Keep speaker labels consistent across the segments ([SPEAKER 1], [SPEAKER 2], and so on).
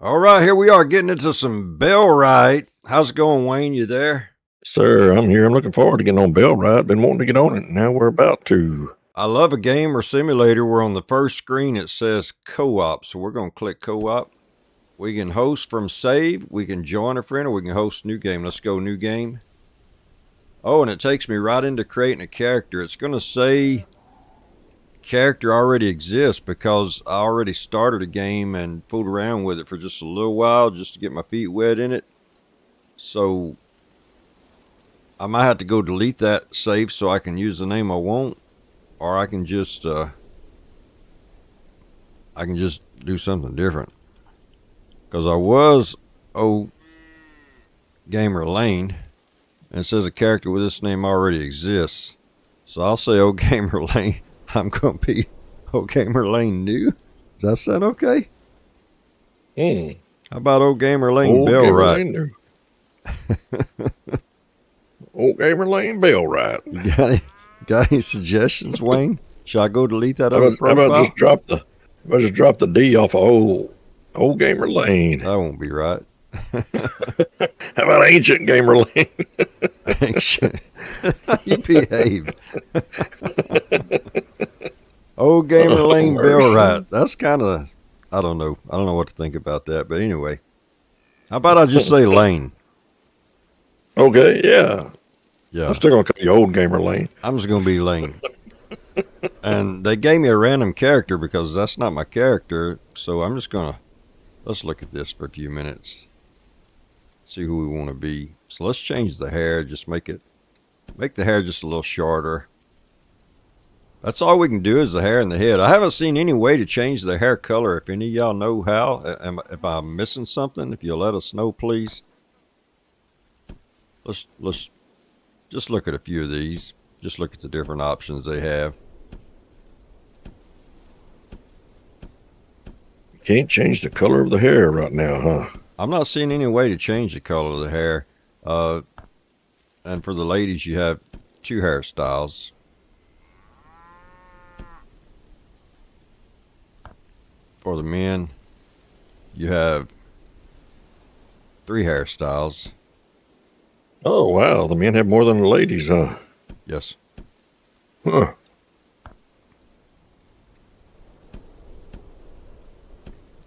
[SPEAKER 1] All right, here we are getting into some Bellwright. How's it going, Wayne? You there?
[SPEAKER 2] Sir, I'm here. I'm looking forward to getting on Bellwright. Been wanting to get on it, and now we're about to.
[SPEAKER 1] I love a gamer simulator where on the first screen it says co-op, so we're going to click co-op. We can host from save, we can join a friend, or we can host new game. Let's go new game. Oh, and it takes me right into creating a character. It's going to say character already exists because I already started a game and fooled around with it for just a little while just to get my feet wet in it. So I might have to go delete that save so I can use the name I want, or I can just do something different. Because I was Gamer Layne, and it says a character with this name already exists. So I'll say Gamer Layne. I'm going to be Gamer Layne new. Does that sound okay?
[SPEAKER 2] How
[SPEAKER 1] about Gamer Layne Bellwright?
[SPEAKER 2] Gamer Layne Bellwright.
[SPEAKER 1] You got any suggestions, Wayne? Should I go delete that other profile?
[SPEAKER 2] How about just drop the D off of old Gamer Layne?
[SPEAKER 1] That won't be right.
[SPEAKER 2] How about ancient Gamer Layne?
[SPEAKER 1] Ancient. You behave. Gamer Layne Bellwright. That's kind of, I don't know what to think about that. But anyway, how about I just say Lane?
[SPEAKER 2] Okay, yeah.
[SPEAKER 1] Yeah.
[SPEAKER 2] I'm still going to call you old Gamer Layne.
[SPEAKER 1] I'm just going to be Lane. And they gave me a random character because that's not my character. So I'm just going to, let's look at this for a few minutes. See who we want to be. So let's change the hair. Just make the hair just a little shorter. That's all we can do is the hair and the head. I haven't seen any way to change the hair color. If any of y'all know how, if I'm missing something, if you'll let us know, please. Let's just look at a few of these. Just look at the different options they have.
[SPEAKER 2] You can't change the color of the hair right now, huh?
[SPEAKER 1] I'm not seeing any way to change the color of the hair. And for the ladies, you have 2 hairstyles. For the men, you have 3 hairstyles.
[SPEAKER 2] Oh, wow. The men have more than the ladies, huh?
[SPEAKER 1] Yes.
[SPEAKER 2] Huh.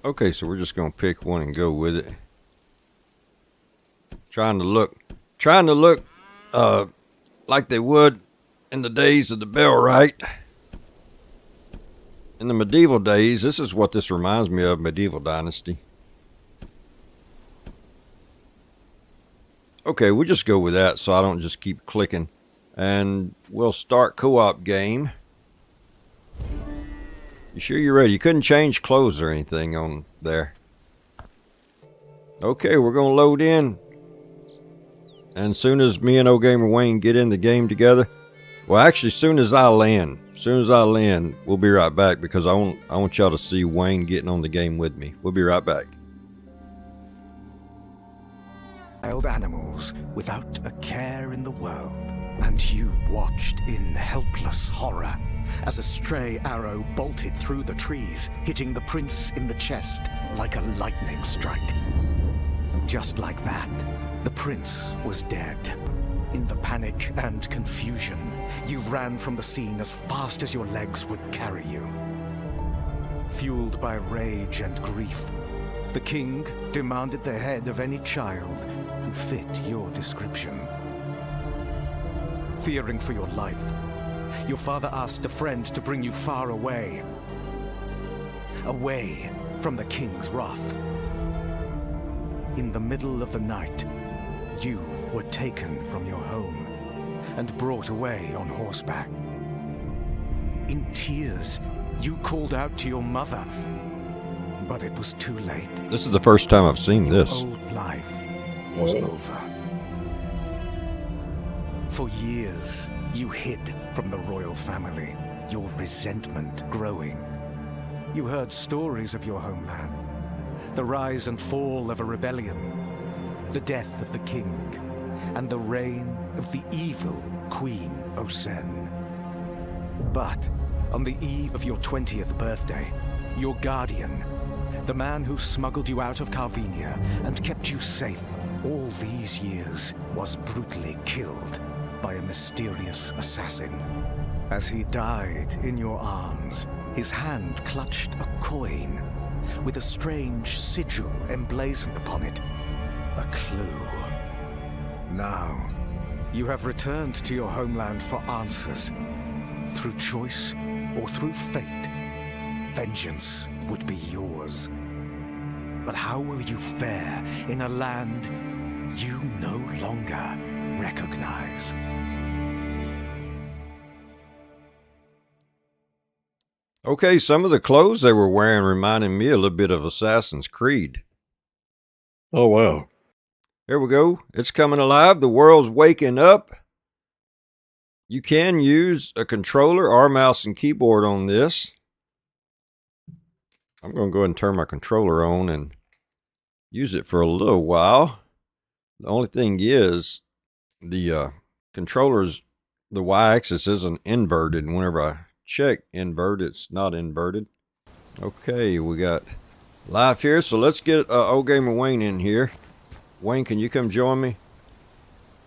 [SPEAKER 1] Okay, so we're just going to pick one and go with it. Trying to look like they would in the days of the Bellwright. In the medieval days, this is what this reminds me of, medieval dynasty. Okay, we'll just go with that so I don't just keep clicking. And we'll start co-op game. You sure you're ready? You couldn't change clothes or anything on there. Okay, we're going to load in. And as soon as me and Gamer Wayne get in the game together, well, actually, as soon as I land, we'll be right back because I want y'all to see Wayne getting on the game with me. We'll be right back.
[SPEAKER 3] Wild animals without a care in the world, and you watched in helpless horror as a stray arrow bolted through the trees, hitting the prince in the chest like a lightning strike. Just like that, the prince was dead. In the panic and confusion, you ran from the scene as fast as your legs would carry you. Fueled by rage and grief, the king demanded the head of any child who fit your description. Fearing for your life, your father asked a friend to bring you far away. Away from the king's wrath. In the middle of the night, you were taken from your home and brought away on horseback. In tears, you called out to your mother, but it was too late.
[SPEAKER 1] This is the first time I've seen this.
[SPEAKER 3] Your old life was over. For years, you hid from the royal family, your resentment growing. You heard stories of your homeland, the rise and fall of a rebellion, the death of the king, and the reign of the evil Queen Osen. But on the eve of your 20th birthday, your guardian, The man who smuggled you out of Carvenia and kept you safe all these years was brutally killed by a mysterious assassin. As he died in your arms, his hand clutched a coin with a strange sigil emblazoned upon it. A clue. Now, you have returned to your homeland for answers. Through choice or through fate, vengeance would be yours. But how will you fare in a land you no longer recognize?
[SPEAKER 1] Okay, some of the clothes they were wearing reminded me a little bit of Assassin's Creed.
[SPEAKER 2] Oh, wow.
[SPEAKER 1] Here we go. It's coming alive. The world's waking up. You can use a controller or mouse and keyboard on this. I'm going to go ahead and turn my controller on and use it for a little while. The only thing is the controller's, the y-axis isn't inverted. And whenever I check invert, it's not inverted. Okay, we got live here. So let's get Old Gamer Wayne in here. Wayne, can you come join me?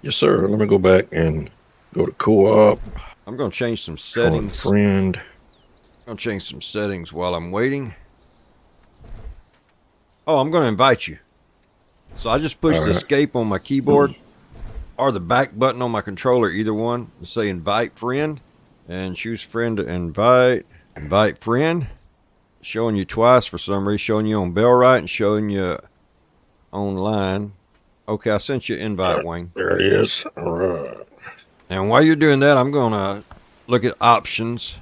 [SPEAKER 2] Yes, sir. Let me go back and go to co-op.
[SPEAKER 1] I'm going to change some settings.
[SPEAKER 2] Friend.
[SPEAKER 1] I'm going to change some settings while I'm waiting. Oh, I'm going to invite you. So I just pushed escape on my keyboard or the back button on my controller, either one. And say invite friend and choose friend to invite. Invite friend. Showing you twice for some reason. Showing you on Bellwright and showing you online. Okay, I sent you an invite, Wayne.
[SPEAKER 2] There it is. All right.
[SPEAKER 1] And while you're doing that, I'm going to look at options.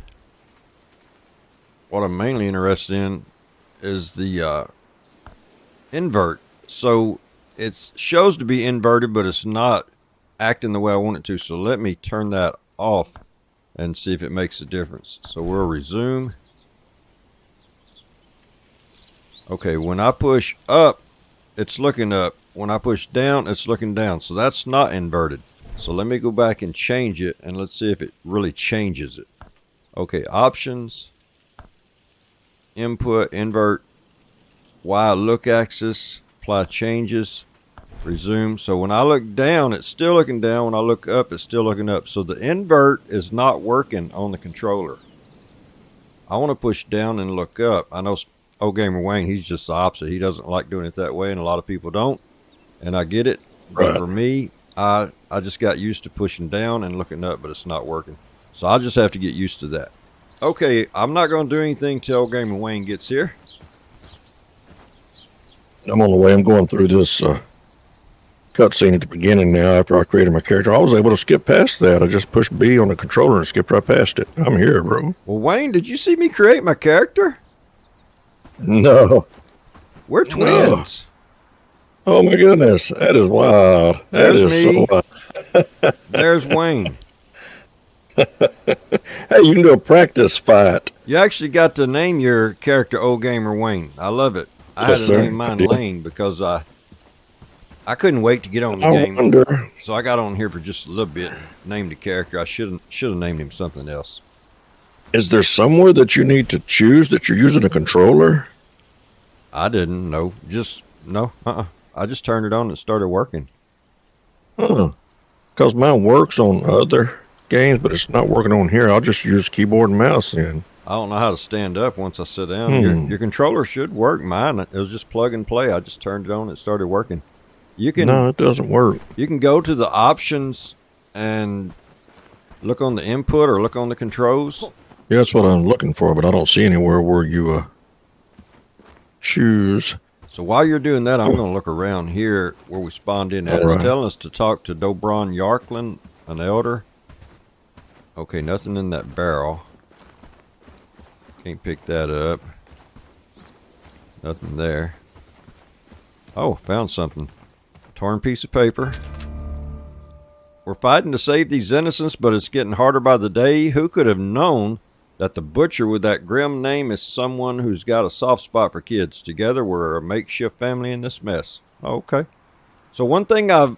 [SPEAKER 1] What I'm mainly interested in is the invert. So it shows to be inverted, but it's not acting the way I want it to. So let me turn that off and see if it makes a difference. So we'll resume. Okay, when I push up, it's looking up. When I push down, it's looking down. So that's not inverted. So let me go back and change it, and let's see if it really changes it. Okay, options, input, invert, Y look axis, apply changes, resume. So when I look down, it's still looking down. When I look up, it's still looking up. So the invert is not working on the controller. I want to push down and look up. I know Old Gamer Wayne, he's just the opposite. He doesn't like doing it that way, and a lot of people don't. And I get it. But for me, I just got used to pushing down and looking up, but it's not working. So I'll just have to get used to that. Okay, I'm not going to do anything till Old Gamer Wayne gets here.
[SPEAKER 2] I'm on the way. I'm going through this cutscene at the beginning now after I created my character. I was able to skip past that. I just pushed B on the controller and skipped right past it. I'm here, bro.
[SPEAKER 1] Well, Wayne, did you see me create my character?
[SPEAKER 2] No.
[SPEAKER 1] We're twins.
[SPEAKER 2] No. Oh, my goodness. That is wild. That is
[SPEAKER 1] me.
[SPEAKER 2] so wild.
[SPEAKER 1] There's Wayne.
[SPEAKER 2] Hey, you can do a practice fight.
[SPEAKER 1] You actually got to name your character Old Gamer Wayne. I love it. I had to name mine Lane because I couldn't wait to get on the game.
[SPEAKER 2] Wonder.
[SPEAKER 1] So I got on here for just a little bit and named the character. I should have named him something else.
[SPEAKER 2] Is there somewhere that you need to choose that you're using a controller?
[SPEAKER 1] I didn't. No. I just turned it on and it started working.
[SPEAKER 2] Because mine works on other games, but it's not working on here. I'll just use keyboard and mouse then.
[SPEAKER 1] I don't know how to stand up once I sit down. Your controller should work. Mine, it was just plug and play. I just turned it on and it started working.
[SPEAKER 2] No, it doesn't work.
[SPEAKER 1] You can go to the options and look on the input or look on the controls.
[SPEAKER 2] Yeah, that's what I'm looking for, but I don't see anywhere where you choose.
[SPEAKER 1] So while you're doing that, I'm going to look around here where we spawned in at. It's telling us to talk to Dobron Yarklin, an elder. Okay, nothing in that barrel. Can't pick that up. Nothing there. Oh, found something. Torn piece of paper. We're fighting to save these innocents, but it's getting harder by the day. Who could have known that the butcher with that grim name is someone who's got a soft spot for kids? Together, we're a makeshift family in this mess. Okay. So one thing I've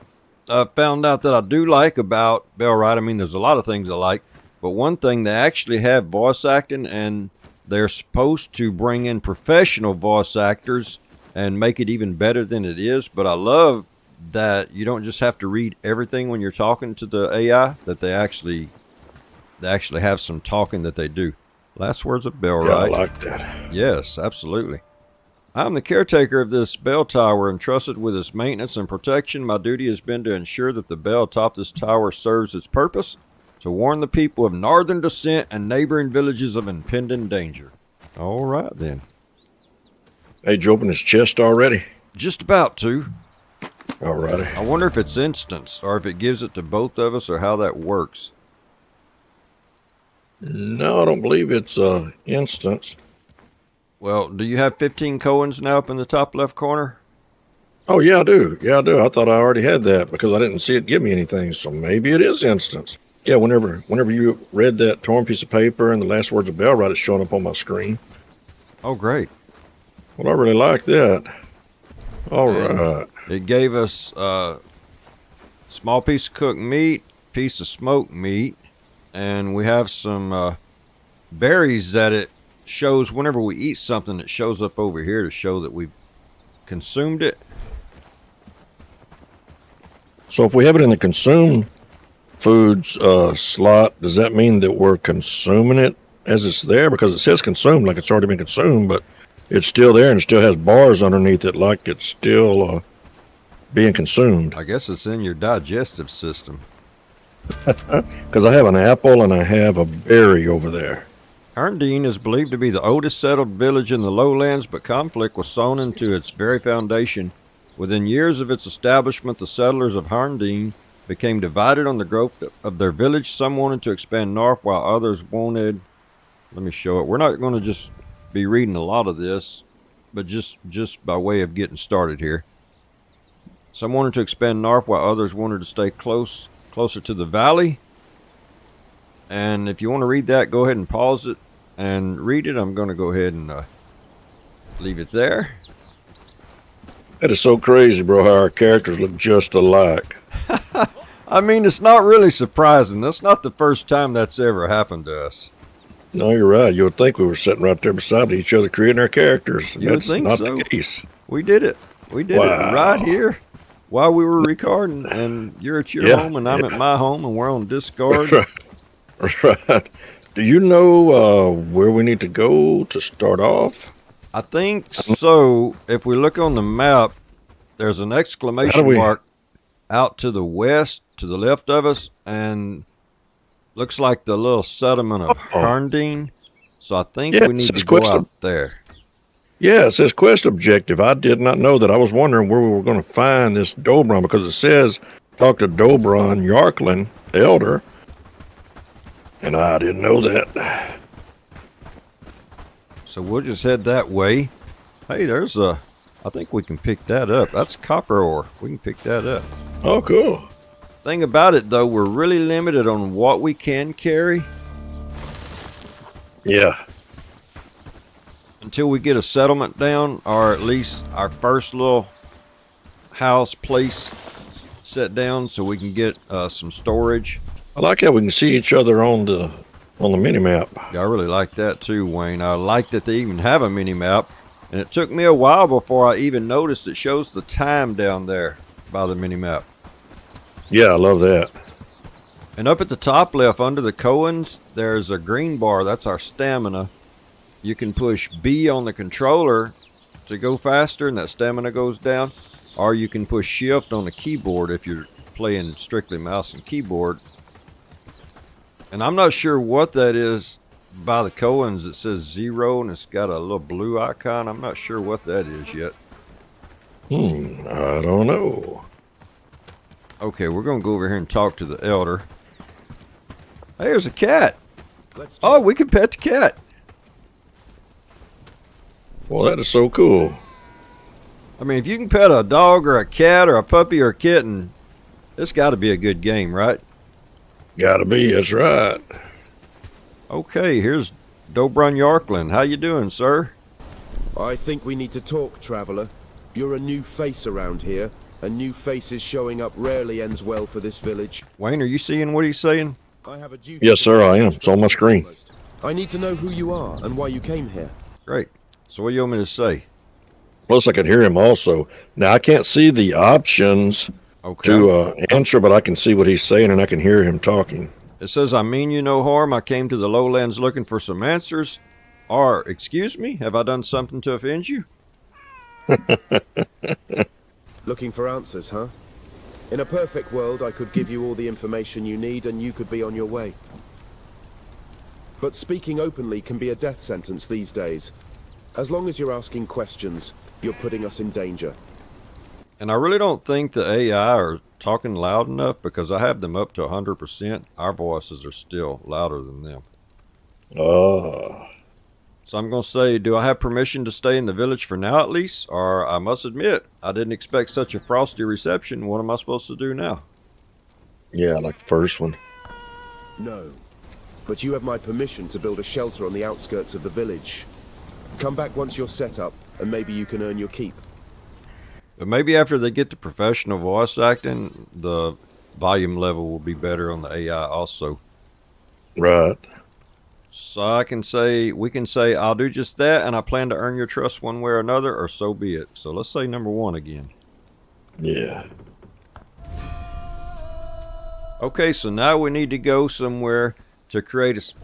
[SPEAKER 1] found out that I do like about Bellwright, I mean, there's a lot of things I like, but one thing, they actually have voice acting, and they're supposed to bring in professional voice actors and make it even better than it is. But I love that you don't just have to read everything when you're talking to the AI, that they actually have some talking that they do. Last words of Bellwright.
[SPEAKER 2] Yeah, I like that.
[SPEAKER 1] Yes, absolutely. I'm the caretaker of this bell tower, entrusted with its maintenance and protection. My duty has been to ensure that the bell atop this tower serves its purpose, to warn the people of northern descent and neighboring villages of impending danger. All right, then.
[SPEAKER 2] Hey, did you open his chest already?
[SPEAKER 1] Just about to.
[SPEAKER 2] All righty.
[SPEAKER 1] I wonder if it's instance, or if it gives it to both of us, or how that works.
[SPEAKER 2] No, I don't believe it's instance.
[SPEAKER 1] Well, do you have 15 coins now up in the top left corner?
[SPEAKER 2] Oh, yeah, I do. Yeah, I do. I thought I already had that because I didn't see it give me anything, so maybe it is instance. Yeah, whenever you read that torn piece of paper and the last words of Bellwright, it's showing up on my screen.
[SPEAKER 1] Oh, great.
[SPEAKER 2] Well, I really like that. All right.
[SPEAKER 1] It gave us a small piece of cooked meat, piece of smoked meat, and we have some berries that it shows whenever we eat something. It shows up over here to show that we've consumed it.
[SPEAKER 2] So if we have it in the consume foods slot, does that mean that we're consuming it as it's there? Because it says consumed, like it's already been consumed, but it's still there and it still has bars underneath it like it's still being consumed.
[SPEAKER 1] I guess it's in your digestive system.
[SPEAKER 2] Because I have an apple and I have a berry over there.
[SPEAKER 1] Herndine is believed to be the oldest settled village in the lowlands, but conflict was sown into its very foundation. Within years of its establishment, the settlers of Herndine became divided on the growth of their village. Some wanted to expand north, while others wanted... Let me show it. We're not going to just be reading a lot of this, but just by way of getting started here. Some wanted to expand north, while others wanted to stay closer to the valley. And if you want to read that, go ahead and pause it and read it. I'm going to go ahead and leave it there.
[SPEAKER 2] That is so crazy, bro, how our characters look just alike.
[SPEAKER 1] I mean, it's not really surprising. That's not the first time that's ever happened to us.
[SPEAKER 2] No, you're right. You would think we were sitting right there beside each other creating our characters.
[SPEAKER 1] You would think
[SPEAKER 2] not
[SPEAKER 1] so.
[SPEAKER 2] The case.
[SPEAKER 1] We did it. We did it right here while we were recording. And you're at your home and I'm at my home and we're on Discord.
[SPEAKER 2] Right. Do you know where we need to go to start off?
[SPEAKER 1] I think so. If we look on the map, there's an exclamation mark out to the west, to the left of us, and looks like the little settlement of Herndine. So I think we need to go out there.
[SPEAKER 2] Yeah, it says quest objective. I did not know that. I was wondering where we were going to find this Dobron because it says talk to Dobron Yarklin, Elder. And I didn't know that. So
[SPEAKER 1] we'll just head that way. Hey, there's I think we can pick that up. That's copper ore. We can pick that up.
[SPEAKER 2] Oh, cool.
[SPEAKER 1] Thing about it, though, we're really limited on what we can carry.
[SPEAKER 2] Yeah.
[SPEAKER 1] Until we get a settlement down, or at least our first little house place set down so we can get some storage.
[SPEAKER 2] I like how we can see each other on the mini map.
[SPEAKER 1] Yeah, I really like that too, Wayne. I like that they even have a mini map, and it took me a while before I even noticed it shows the time down there by the mini map.
[SPEAKER 2] Yeah, I love that.
[SPEAKER 1] And up at the top left under the Cohens, there's a green bar. That's our stamina. You can push B on the controller to go faster and that stamina goes down, or you can push shift on the keyboard if you're playing strictly mouse and keyboard. And I'm not sure what that is by the Cohens. It says 0 and it's got a little blue icon. I'm not sure what that is yet.
[SPEAKER 2] I don't know.
[SPEAKER 1] Okay, we're going to go over here and talk to the elder. Hey, there's a cat. Oh, we can pet the cat.
[SPEAKER 2] Well, that is so cool.
[SPEAKER 1] I mean, if you can pet a dog or a cat or a puppy or a kitten, it's got to be a good game, right?
[SPEAKER 2] Gotta be, that's right.
[SPEAKER 1] Okay, here's Dobron Yarklin. How you doing, sir?
[SPEAKER 4] I think we need to talk, traveler. You're a new face around here, and new faces showing up rarely ends well for this village.
[SPEAKER 1] Wayne, are you seeing what he's saying?
[SPEAKER 4] I have a duty.
[SPEAKER 2] Yes, sir, I am. It's on my screen.
[SPEAKER 4] I need to know who you are and why you came here.
[SPEAKER 1] Great. So what do you want me to say?
[SPEAKER 2] Plus, I can hear him also. Now, I can't see the options
[SPEAKER 1] Okay.
[SPEAKER 2] to answer, but I can see what he's saying, and I can hear him talking.
[SPEAKER 1] It says, I mean you no harm. I came to the lowlands looking for some answers. Or, excuse me, have I done something to offend you?
[SPEAKER 4] Looking for answers, huh? In a perfect world, I could give you all the information you need and you could be on your way. But speaking openly can be a death sentence these days. As long as you're asking questions, you're putting us in danger.
[SPEAKER 1] And I really don't think the AI are talking loud enough because I have them up to 100%. Our voices are still louder than them.
[SPEAKER 2] Oh.
[SPEAKER 1] So I'm going to say, do I have permission to stay in the village for now at least? Or I must admit, I didn't expect such a frosty reception. What am I supposed to do now?
[SPEAKER 2] Yeah, like the first one.
[SPEAKER 4] No. But you have my permission to build a shelter on the outskirts of the village. Come back once you're set up, and maybe you can earn your keep.
[SPEAKER 1] But maybe after they get to professional voice acting, the volume level will be better on the AI also.
[SPEAKER 2] Right.
[SPEAKER 1] So we can say, I'll do just that, and I plan to earn your trust one way or another, or so be it. So let's say number 1 again.
[SPEAKER 2] Yeah.
[SPEAKER 1] Okay, so now we need to go somewhere to create a...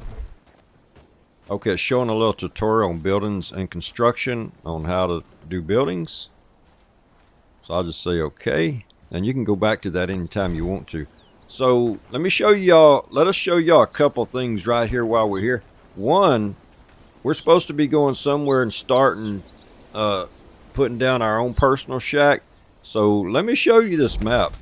[SPEAKER 1] Okay, it's showing a little tutorial on buildings and construction on how to do buildings. So I'll just say okay, and you can go back to that anytime you want to. So let us show y'all a couple things right here while we're here. One, we're supposed to be going somewhere and starting putting down our own personal shack. So let me show you this map.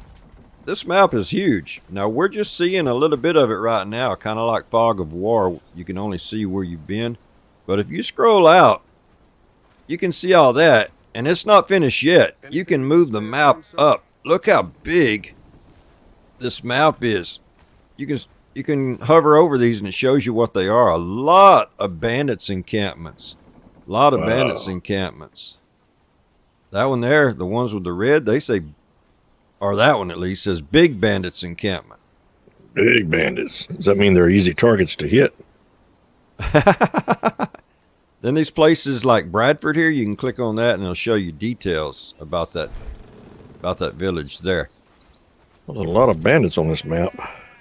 [SPEAKER 1] This map is huge. Now we're just seeing a little bit of it right now, kind of like fog of war. You can only see where you've been. But if you scroll out, you can see all that. And it's not finished yet. You can move the map up. Look how big this map is. You can hover over these and it shows you what they are. A lot of bandits encampments. A lot of bandits encampments. That one there, the ones with the red, they say, or that one at least, says big bandits encampment.
[SPEAKER 2] Big bandits. Does that mean they're easy targets to hit?
[SPEAKER 1] Then these places like Bradford here, you can click on that and it'll show you details about that village there.
[SPEAKER 2] Well, there's a lot of bandits on this map.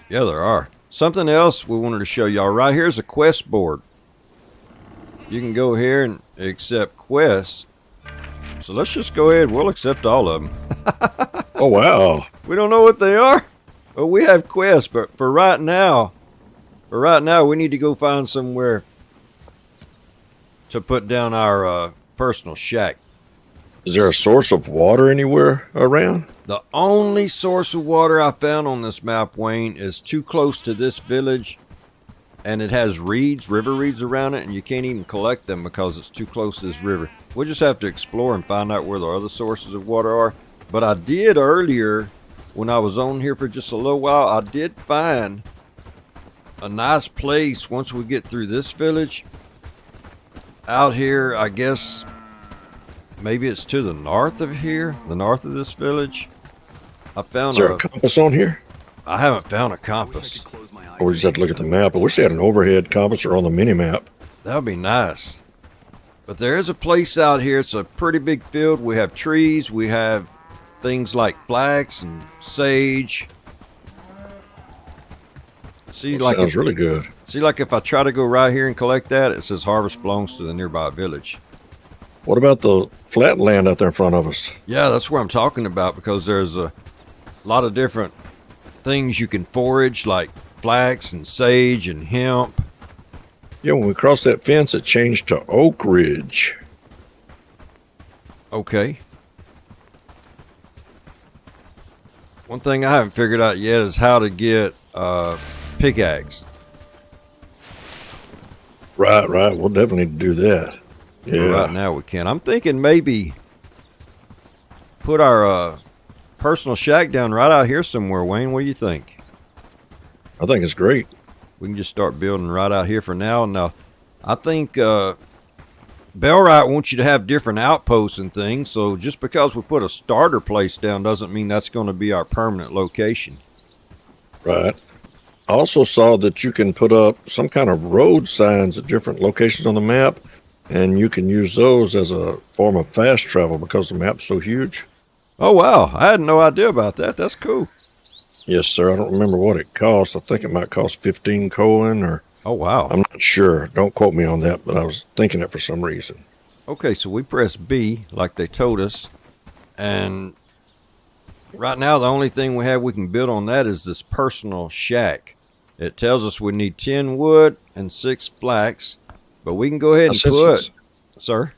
[SPEAKER 1] Yeah, there are. Something else we wanted to show y'all. Right here's a quest board. You can go here and accept quests. So let's just go ahead. We'll accept all of them.
[SPEAKER 2] Oh, wow.
[SPEAKER 1] We don't know what they are, but we have quests. But for right now, we need to go find somewhere to put down our personal shack.
[SPEAKER 2] Is there a source of water anywhere around?
[SPEAKER 1] The only source of water I found on this map, Wayne, is too close to this village, and it has river reeds around it, and you can't even collect them because it's too close to this river. We'll just have to explore and find out where the other sources of water are. But I did earlier, when I was on here for just a little while, I did find a nice place once we get through this village. Out here, I guess, maybe it's to the north of here, the north of this village. I found
[SPEAKER 2] Is there a compass on here?
[SPEAKER 1] I haven't found a compass.
[SPEAKER 2] Or we just have to look at the map. I wish they had an overhead compass or on the mini map.
[SPEAKER 1] That would be nice. But there is a place out here. It's a pretty big field. We have trees. We have things like flax and sage. See,
[SPEAKER 2] That sounds really good.
[SPEAKER 1] See, like if I try to go right here and collect that, it says harvest belongs to the nearby village.
[SPEAKER 2] What about the flat land out there in front of us?
[SPEAKER 1] Yeah, that's what I'm talking about, because there's a lot of different things you can forage, like flax and sage and hemp.
[SPEAKER 2] Yeah, when we crossed that fence, it changed to Oak Ridge.
[SPEAKER 1] Okay. One thing I haven't figured out yet is how to get pickaxe.
[SPEAKER 2] Right. We'll definitely need to do that. Yeah.
[SPEAKER 1] Right now we can. I'm thinking maybe put our personal shack down right out here somewhere, Wayne. What do you think?
[SPEAKER 2] I think it's great.
[SPEAKER 1] We can just start building right out here for now. Now, I think Bellwright wants you to have different outposts and things, so just because we put a starter place down doesn't mean that's going to be our permanent location.
[SPEAKER 2] Right. I also saw that you can put up some kind of road signs at different locations on the map, and you can use those as a form of fast travel because the map's so huge.
[SPEAKER 1] Oh, wow. I had no idea about that. That's cool.
[SPEAKER 2] Yes, sir. I don't remember what it costs. I think it might cost 15 coin, or
[SPEAKER 1] Oh, wow.
[SPEAKER 2] I'm not sure. Don't quote me on that, but I was thinking it for some reason.
[SPEAKER 1] Okay, so we press B like they told us. And right now, the only thing we can build on that is this personal shack. It tells us we need 10 wood and 6 flax, but we can go ahead and put, sir.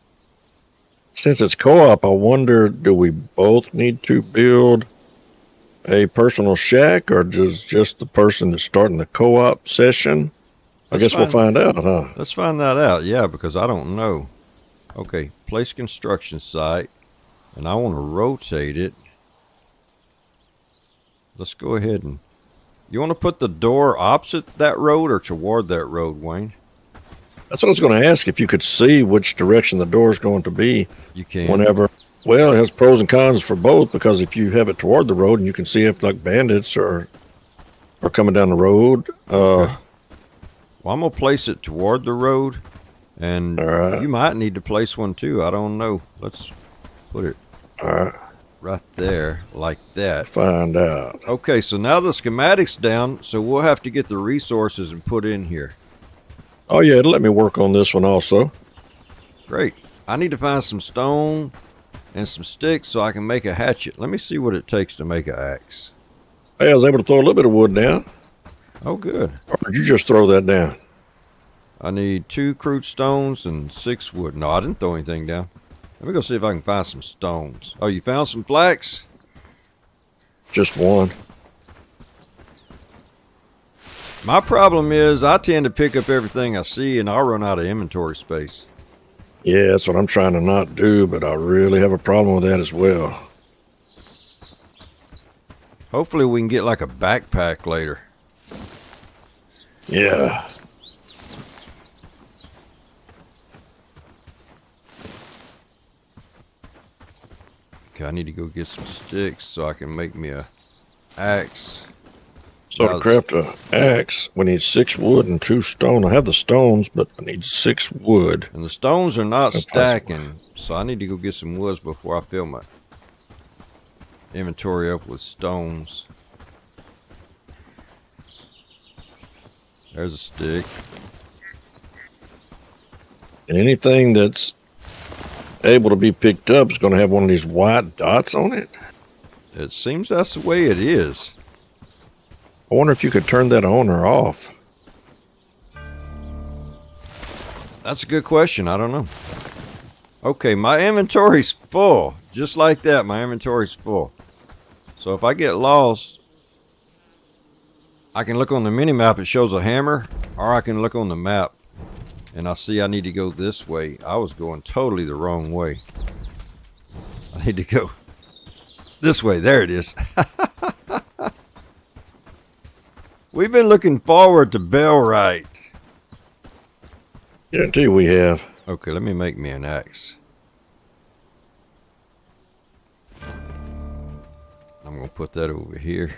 [SPEAKER 2] Since it's co-op, I wonder, do we both need to build a personal shack, or does just the person that's starting the co-op session? I guess we'll find out, huh?
[SPEAKER 1] Let's find that out, yeah, because I don't know. Okay, place construction site, and I want to rotate it. Let's go ahead and... You want to put the door opposite that road or toward that road, Wayne?
[SPEAKER 2] That's what I was going to ask, if you could see which direction the door is going to be.
[SPEAKER 1] You can.
[SPEAKER 2] Whenever. Well, it has pros and cons for both, because if you have it toward the road and you can see if like bandits are coming down the road.
[SPEAKER 1] Okay. Well, I'm going to place it toward the road, and you might need to place one too. I don't know. Let's put it right there like that.
[SPEAKER 2] Find out.
[SPEAKER 1] Okay, so now the schematic's down, so we'll have to get the resources and put in here.
[SPEAKER 2] Oh, yeah, it'll let me work on this one also.
[SPEAKER 1] Great. I need to find some stone and some sticks so I can make a hatchet. Let me see what it takes to make an axe.
[SPEAKER 2] Hey, I was able to throw a little bit of wood down.
[SPEAKER 1] Oh, good.
[SPEAKER 2] Or did you just throw that down?
[SPEAKER 1] I need 2 crude stones and 6 wood. No, I didn't throw anything down. Let me go see if I can find some stones. Oh, you found some flax?
[SPEAKER 2] Just one.
[SPEAKER 1] My problem is I tend to pick up everything I see and I'll run out of inventory space.
[SPEAKER 2] Yeah, that's what I'm trying to not do, but I really have a problem with that as well.
[SPEAKER 1] Hopefully we can get like a backpack later.
[SPEAKER 2] Yeah.
[SPEAKER 1] Okay, I need to go get some sticks so I can make me a axe.
[SPEAKER 2] So to craft an axe, we need 6 wood and 2 stone. I have the stones, but I need 6 wood.
[SPEAKER 1] And the stones are not stacking, so I need to go get some woods before I fill my inventory up with stones. There's a stick.
[SPEAKER 2] And anything that's able to be picked up is going to have one of these white dots on it.
[SPEAKER 1] It seems that's the way it is.
[SPEAKER 2] I wonder if you could turn that on or off.
[SPEAKER 1] That's a good question. I don't know. Okay, my inventory's full. Just like that, my inventory's full. So if I get lost, I can look on the mini-map. It shows a hammer. Or I can look on the map, and I see I need to go this way. I was going totally the wrong way. I need to go this way. There it is. We've been looking forward to Bellwright.
[SPEAKER 2] Guarantee we have.
[SPEAKER 1] Okay, let me make me an axe. I'm going to put that over here.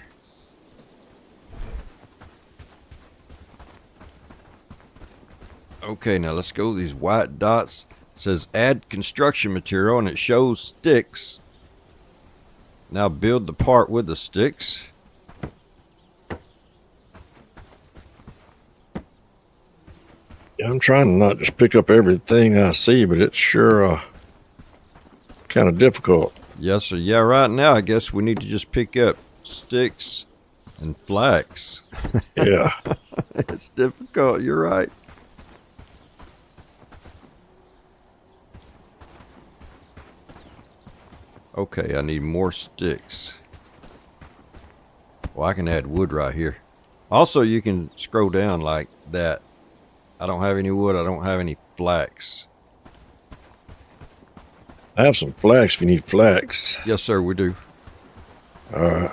[SPEAKER 1] Okay, now let's go these white dots. It says add construction material, and it shows sticks. Now build the part with the sticks.
[SPEAKER 2] I'm trying to not just pick up everything I see, but it's sure kind of difficult.
[SPEAKER 1] Yes, sir. Yeah, right now I guess we need to just pick up sticks and flax.
[SPEAKER 2] Yeah.
[SPEAKER 1] It's difficult. You're right. Okay, I need more sticks. Well, I can add wood right here. Also, you can scroll down like that. I don't have any wood. I don't have any flax.
[SPEAKER 2] I have some flax if you need flax.
[SPEAKER 1] Yes, sir, we do.
[SPEAKER 2] All right.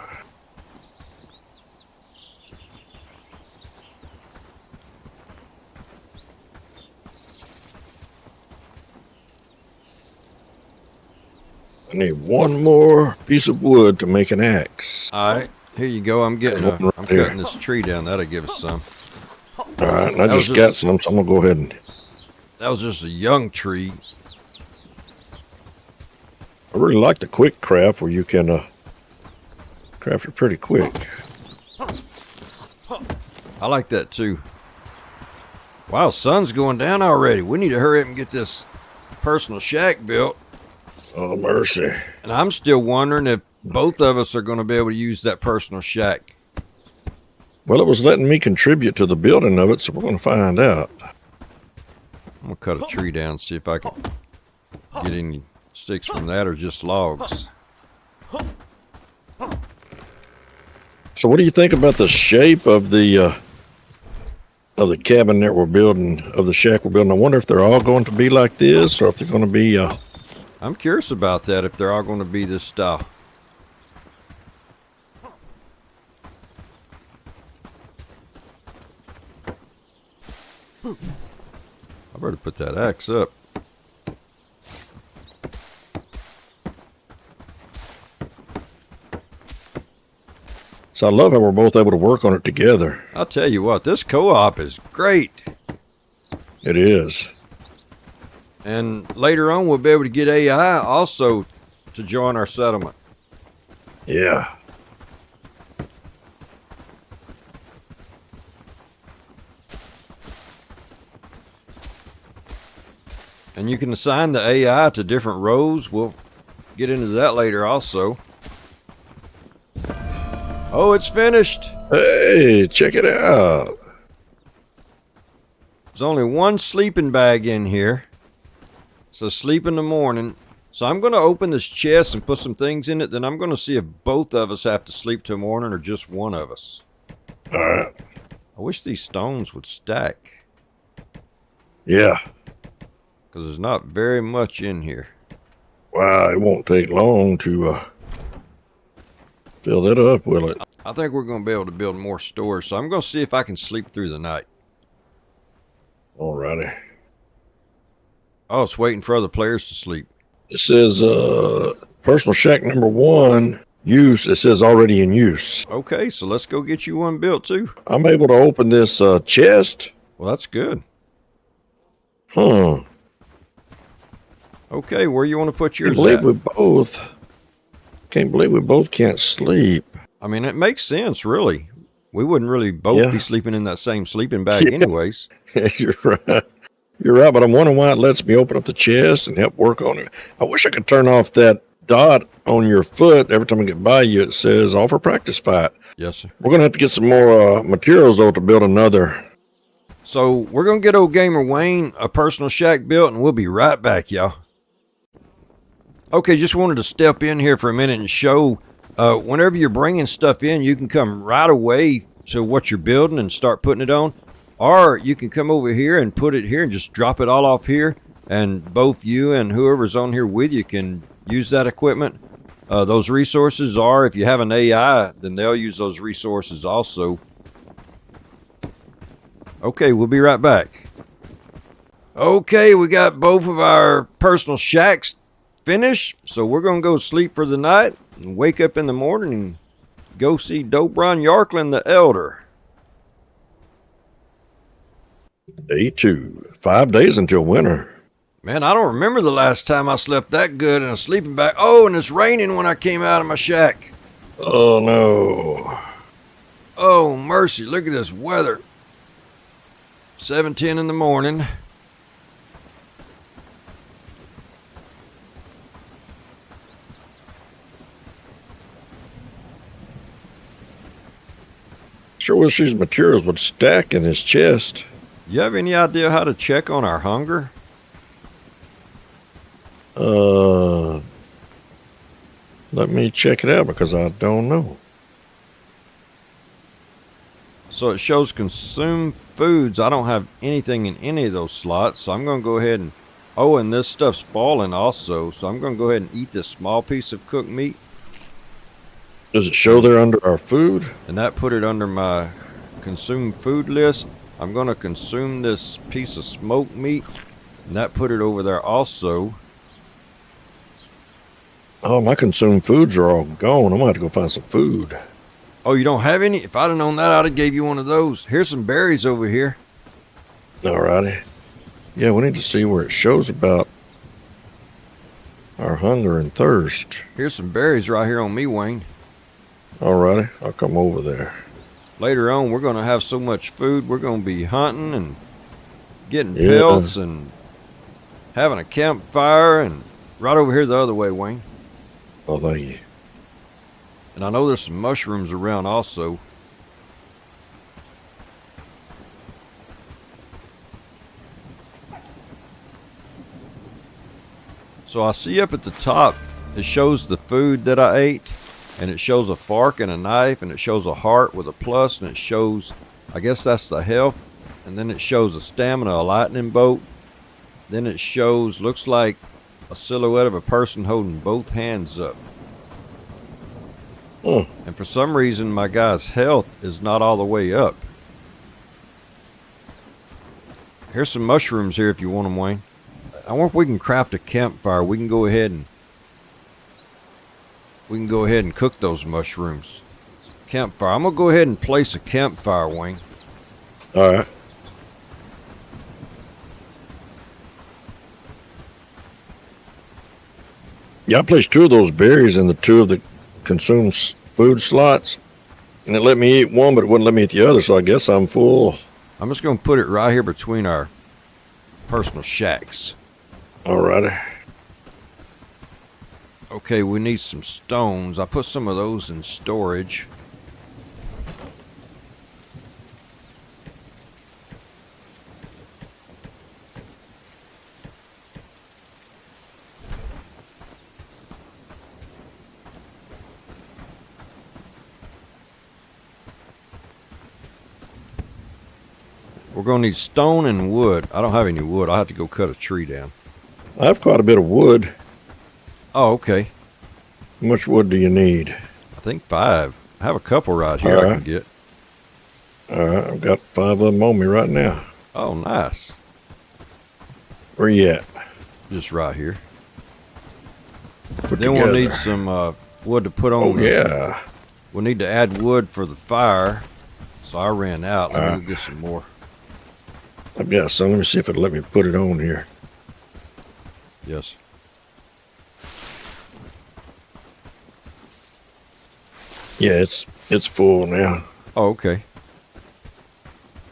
[SPEAKER 2] I need one more piece of wood to make an axe.
[SPEAKER 1] All right. Here you go. I'm
[SPEAKER 2] There's one right
[SPEAKER 1] I'm
[SPEAKER 2] here.
[SPEAKER 1] cutting this tree down. That'll give us some.
[SPEAKER 2] All right, and I
[SPEAKER 1] That was
[SPEAKER 2] just got some, so I'm gonna go ahead and.
[SPEAKER 1] That was just a young tree.
[SPEAKER 2] I really like the quick craft where you can craft it pretty quick.
[SPEAKER 1] I like that too. Wow, sun's going down already. We need to hurry up and get this personal shack built.
[SPEAKER 2] Oh, mercy.
[SPEAKER 1] And I'm still wondering if both of us are going to be able to use that personal shack.
[SPEAKER 2] Well, it was letting me contribute to the building of it, so we're going to find out.
[SPEAKER 1] I'm going to cut a tree down, see if I can get any sticks from that or just logs.
[SPEAKER 2] So, what do you think about the shape of the cabin that we're building, of the shack we're building? I wonder if they're all going to be like this, or if they're going to be.
[SPEAKER 1] I'm curious about that, if they're all going to be this style. I better put that axe up.
[SPEAKER 2] So I love how we're both able to work on it together.
[SPEAKER 1] I'll tell you what, this co-op is great.
[SPEAKER 2] It is.
[SPEAKER 1] And later on, we'll be able to get AI also to join our settlement.
[SPEAKER 2] Yeah.
[SPEAKER 1] And you can assign the AI to different roles. We'll get into that later also. Oh, it's finished.
[SPEAKER 2] Hey, check it out.
[SPEAKER 1] There's only one sleeping bag in here. So sleep in the morning. So I'm going to open this chest and put some things in it. Then I'm going to see if both of us have to sleep till morning or just one of us.
[SPEAKER 2] All right.
[SPEAKER 1] I wish these stones would stack.
[SPEAKER 2] Yeah.
[SPEAKER 1] Because there's not very much in here.
[SPEAKER 2] Wow, it won't take long to fill that up, will it?
[SPEAKER 1] I think we're going to be able to build more stores. So I'm going to see if I can sleep through the night.
[SPEAKER 2] Alrighty.
[SPEAKER 1] Oh, it's waiting for other players to sleep.
[SPEAKER 2] It says personal shack number 1, use. It says already in use.
[SPEAKER 1] Okay, so let's go get you one built too.
[SPEAKER 2] I'm able to open this chest.
[SPEAKER 1] Well, that's good.
[SPEAKER 2] Huh.
[SPEAKER 1] Okay, where you want to put yours
[SPEAKER 2] Can't believe
[SPEAKER 1] at?
[SPEAKER 2] we both. Can't believe we both can't sleep.
[SPEAKER 1] I mean, it makes sense, really. We wouldn't really both be sleeping in that same sleeping bag anyways.
[SPEAKER 2] You're right. You're right, but I'm wondering why it lets me open up the chest and help work on it. I wish I could turn off that dot on your foot. Every time I get by you, it says offer practice fight.
[SPEAKER 1] Yes, sir.
[SPEAKER 2] We're going to have to get some more materials, though, to build another.
[SPEAKER 1] So we're going to get old Gamer Wayne a personal shack built, and we'll be right back, y'all. Okay, just wanted to step in here for a minute and show whenever you're bringing stuff in, you can come right away to what you're building and start putting it on. Or you can come over here and put it here and just drop it all off here. And both you and whoever's on here with you can use that equipment. Those resources are, if you have an AI, then they'll use those resources also. Okay, we'll be right back. Okay, we got both of our personal shacks finished. So we're going to go sleep for the night and wake up in the morning and go see Dobron Yarklin the Elder.
[SPEAKER 2] Day 2. 5 days until winter.
[SPEAKER 1] Man, I don't remember the last time I slept that good in a sleeping bag. Oh, and it's raining when I came out of my shack.
[SPEAKER 2] Oh, no.
[SPEAKER 1] Oh, mercy. Look at this weather. 7:10 in the morning.
[SPEAKER 2] Sure wish these materials would stack in his chest.
[SPEAKER 1] You have any idea how to check on our hunger?
[SPEAKER 2] Let me check it out because I don't know.
[SPEAKER 1] So it shows consume foods. I don't have anything in any of those slots, so I'm going to go ahead and... Oh, and this stuff's falling also, so I'm going to go ahead and eat this small piece of cooked meat.
[SPEAKER 2] Does it show there under our food?
[SPEAKER 1] And that put it under my consume food list. I'm going to consume this piece of smoked meat, and that put it over there also.
[SPEAKER 2] Oh, my consumed foods are all gone. I'm going to have to go find some food.
[SPEAKER 1] Oh, you don't have any? If I'd have known that, I'd have gave you one of those. Here's some berries over here.
[SPEAKER 2] Alrighty. Yeah, we need to see where it shows about our hunger and thirst.
[SPEAKER 1] Here's some berries right here on me, Wayne.
[SPEAKER 2] Alrighty, I'll come over there.
[SPEAKER 1] Later on, we're going to have so much food. We're going to be hunting and getting pelts and having a campfire. And right over here the other way, Wayne.
[SPEAKER 2] Oh, thank you.
[SPEAKER 1] And I know there's some mushrooms around also. So I see up at the top, it shows the food that I ate, and it shows a fork and a knife, and it shows a heart with a plus, and it shows, I guess that's the health, and then it shows a stamina, a lightning bolt. Then it shows, looks like a silhouette of a person holding both hands up. And for some reason, my guy's health is not all the way up. Here's some mushrooms here if you want them, Wayne. I wonder if we can craft a campfire. We can go ahead and cook those mushrooms. Campfire. I'm gonna go ahead and place a campfire, Wayne.
[SPEAKER 2] All right. Yeah, I placed 2 of those berries in the 2 of the consumed food slots, and it let me eat one, but it wouldn't let me eat the other, so I guess I'm full.
[SPEAKER 1] I'm just gonna put it right here between our personal shacks.
[SPEAKER 2] Alrighty.
[SPEAKER 1] Okay, we need some stones. I put some of those in storage. We're going to need stone and wood. I don't have any wood. I'll have to go cut a tree down.
[SPEAKER 2] I have quite a bit of wood.
[SPEAKER 1] Oh, okay.
[SPEAKER 2] How much wood do you need?
[SPEAKER 1] I think 5. I have a couple right here I can get.
[SPEAKER 2] Alright, I've got 5 of them on me right now.
[SPEAKER 1] Oh, nice.
[SPEAKER 2] Where you at?
[SPEAKER 1] Just right here.
[SPEAKER 2] Put
[SPEAKER 1] Then
[SPEAKER 2] together.
[SPEAKER 1] we'll need some wood to put on.
[SPEAKER 2] Oh, yeah.
[SPEAKER 1] We'll need to add wood for the fire. So I ran out. Let me go get some more.
[SPEAKER 2] I've got some. Let me see if it'll let me put it on here.
[SPEAKER 1] Yes.
[SPEAKER 2] Yeah, it's full now.
[SPEAKER 1] Oh, okay.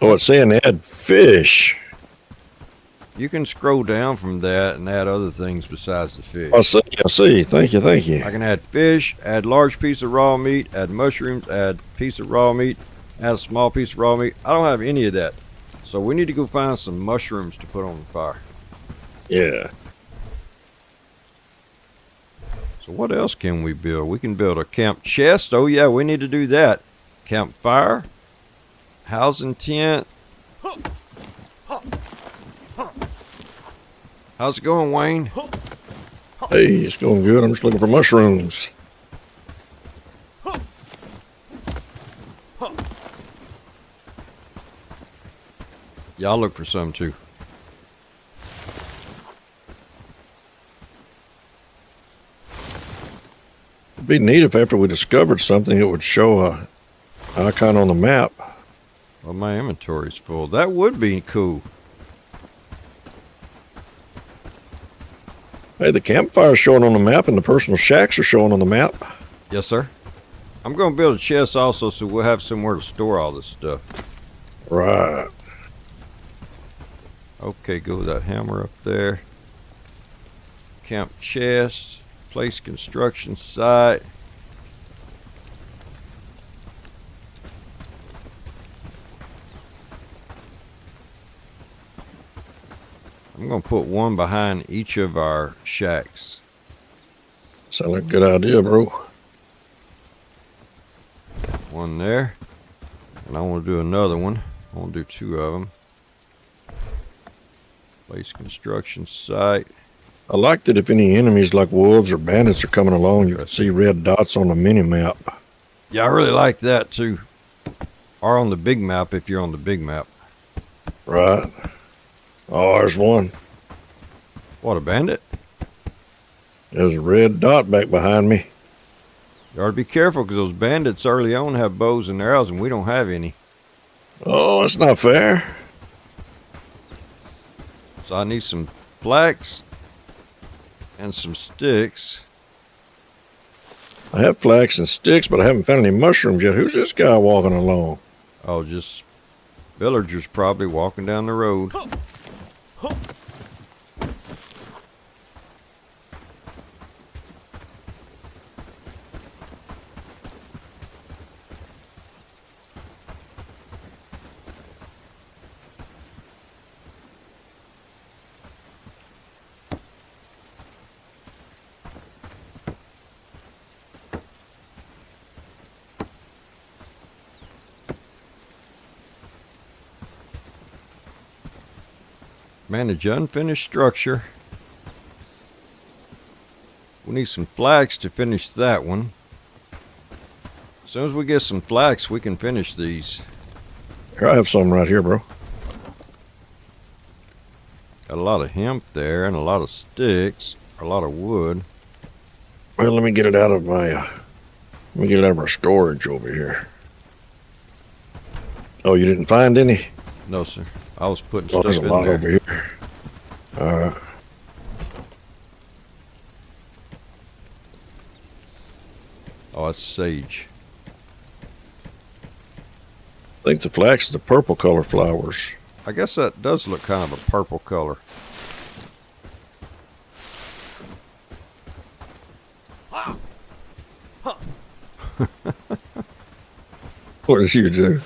[SPEAKER 2] Oh, it's saying add fish.
[SPEAKER 1] You can scroll down from that and add other things besides the fish.
[SPEAKER 2] I see. Thank you.
[SPEAKER 1] I can add fish, add large piece of raw meat, add mushrooms, add piece of raw meat, add a small piece of raw meat. I don't have any of that. So we need to go find some mushrooms to put on the fire.
[SPEAKER 2] Yeah.
[SPEAKER 1] So what else can we build? We can build a camp chest. Oh yeah, we need to do that. Campfire, housing tent. How's it going, Wayne?
[SPEAKER 2] Hey, it's going good. I'm just looking for mushrooms.
[SPEAKER 1] Yeah, I'll look for some too.
[SPEAKER 2] It'd be neat if after we discovered something, it would show a icon on the map.
[SPEAKER 1] Well, my inventory's full. That would be cool.
[SPEAKER 2] Hey, the campfire's showing on the map and the personal shacks are showing on the map.
[SPEAKER 1] Yes, sir. I'm going to build a chest also so we'll have somewhere to store all this stuff.
[SPEAKER 2] Right.
[SPEAKER 1] Okay, go with that hammer up there. Camp chest. Place construction site. I'm going to put one behind each of our shacks.
[SPEAKER 2] Sounds like a good idea, bro.
[SPEAKER 1] One there. And I want to do another one. I want to do 2 of them. Place construction site.
[SPEAKER 2] I like that if any enemies like wolves or bandits are coming along, you can see red dots on the mini-map.
[SPEAKER 1] Yeah, I really like that too. Or on the big map if you're on the big map.
[SPEAKER 2] Right. Oh, there's one.
[SPEAKER 1] What, a bandit?
[SPEAKER 2] There's a red dot back behind me.
[SPEAKER 1] You ought to be careful because those bandits early on have bows and arrows and we don't have any.
[SPEAKER 2] Oh, that's not fair.
[SPEAKER 1] So I need some flax and some sticks.
[SPEAKER 2] I have flax and sticks, but I haven't found any mushrooms yet. Who's this guy walking along?
[SPEAKER 1] Oh, just villagers probably walking down the road. Manage unfinished structure. We need some flax to finish that one. As soon as we get some flax, we can finish these.
[SPEAKER 2] Here, I have some right here, bro.
[SPEAKER 1] Got a lot of hemp there and a lot of sticks, a lot of wood.
[SPEAKER 2] Well, let me get it out of my let me get it out of our storage over here. Oh, you didn't find any?
[SPEAKER 1] No, sir. I was putting
[SPEAKER 2] Oh,
[SPEAKER 1] stuff
[SPEAKER 2] there's a
[SPEAKER 1] in
[SPEAKER 2] lot
[SPEAKER 1] there.
[SPEAKER 2] over here.
[SPEAKER 1] Oh, that's sage.
[SPEAKER 2] I think the flax is the purple color flowers.
[SPEAKER 1] I guess that does look kind of a purple color.
[SPEAKER 2] What did you do?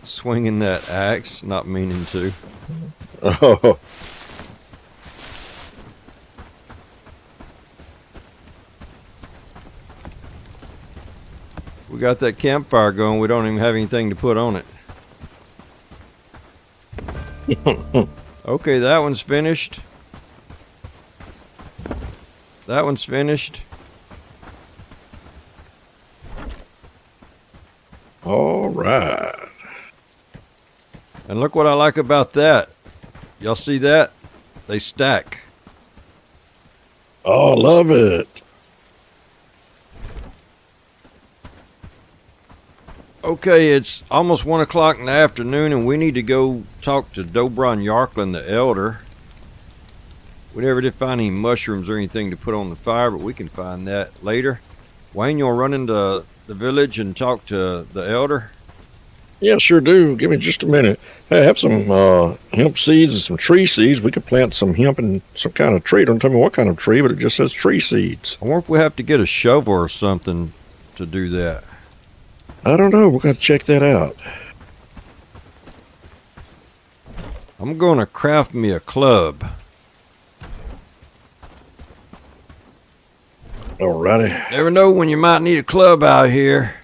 [SPEAKER 1] Swinging that axe, not meaning to.
[SPEAKER 2] Oh,
[SPEAKER 1] We got that campfire going. We don't even have anything to put on it. Okay, that one's finished. That one's finished.
[SPEAKER 2] all right.
[SPEAKER 1] And look what I like about that. Y'all see that? They stack.
[SPEAKER 2] Oh, love it.
[SPEAKER 1] Okay, it's almost 1 o'clock in the afternoon, and we need to go talk to Dobron Yarklin, the elder. We never did find any mushrooms or anything to put on the fire, but we can find that later. Wayne, you'll run into the village and talk to the elder?
[SPEAKER 2] Yeah, sure do. Give me just a minute. Hey, I have some hemp seeds and some tree seeds. We could plant some hemp and some kind of tree. Don't tell me what kind of tree, but it just says tree seeds.
[SPEAKER 1] I wonder if we have to get a shovel or something to do that.
[SPEAKER 2] I don't know. We're going to check that out.
[SPEAKER 1] I'm going to craft me a club.
[SPEAKER 2] Alrighty.
[SPEAKER 1] Never know when you might need a club out here.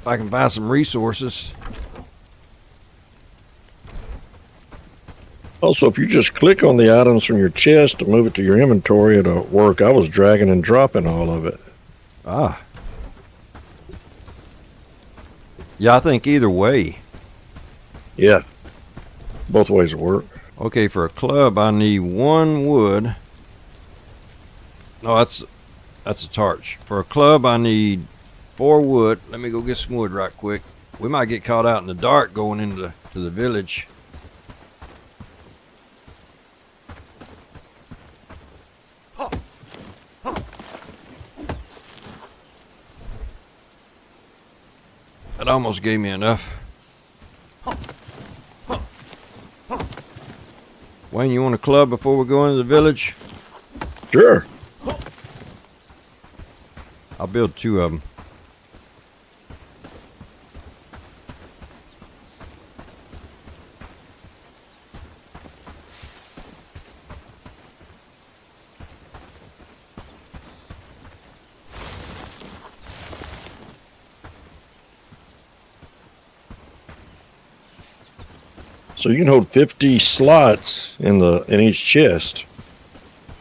[SPEAKER 1] If I can find some resources.
[SPEAKER 2] Also, if you just click on the items from your chest to move it to your inventory, it'll work. I was dragging and dropping all of it.
[SPEAKER 1] Ah. Yeah, I think either way.
[SPEAKER 2] Yeah. Both ways will work.
[SPEAKER 1] Okay, for a club, I need 1 wood. No, that's a torch. For a club, I need 4 wood. Let me go get some wood right quick. We might get caught out in the dark going into the village. That almost gave me enough. Wayne, you want a club before we go into the village?
[SPEAKER 2] Sure.
[SPEAKER 1] I'll build 2 of them.
[SPEAKER 2] So you can hold 50 slots in each chest.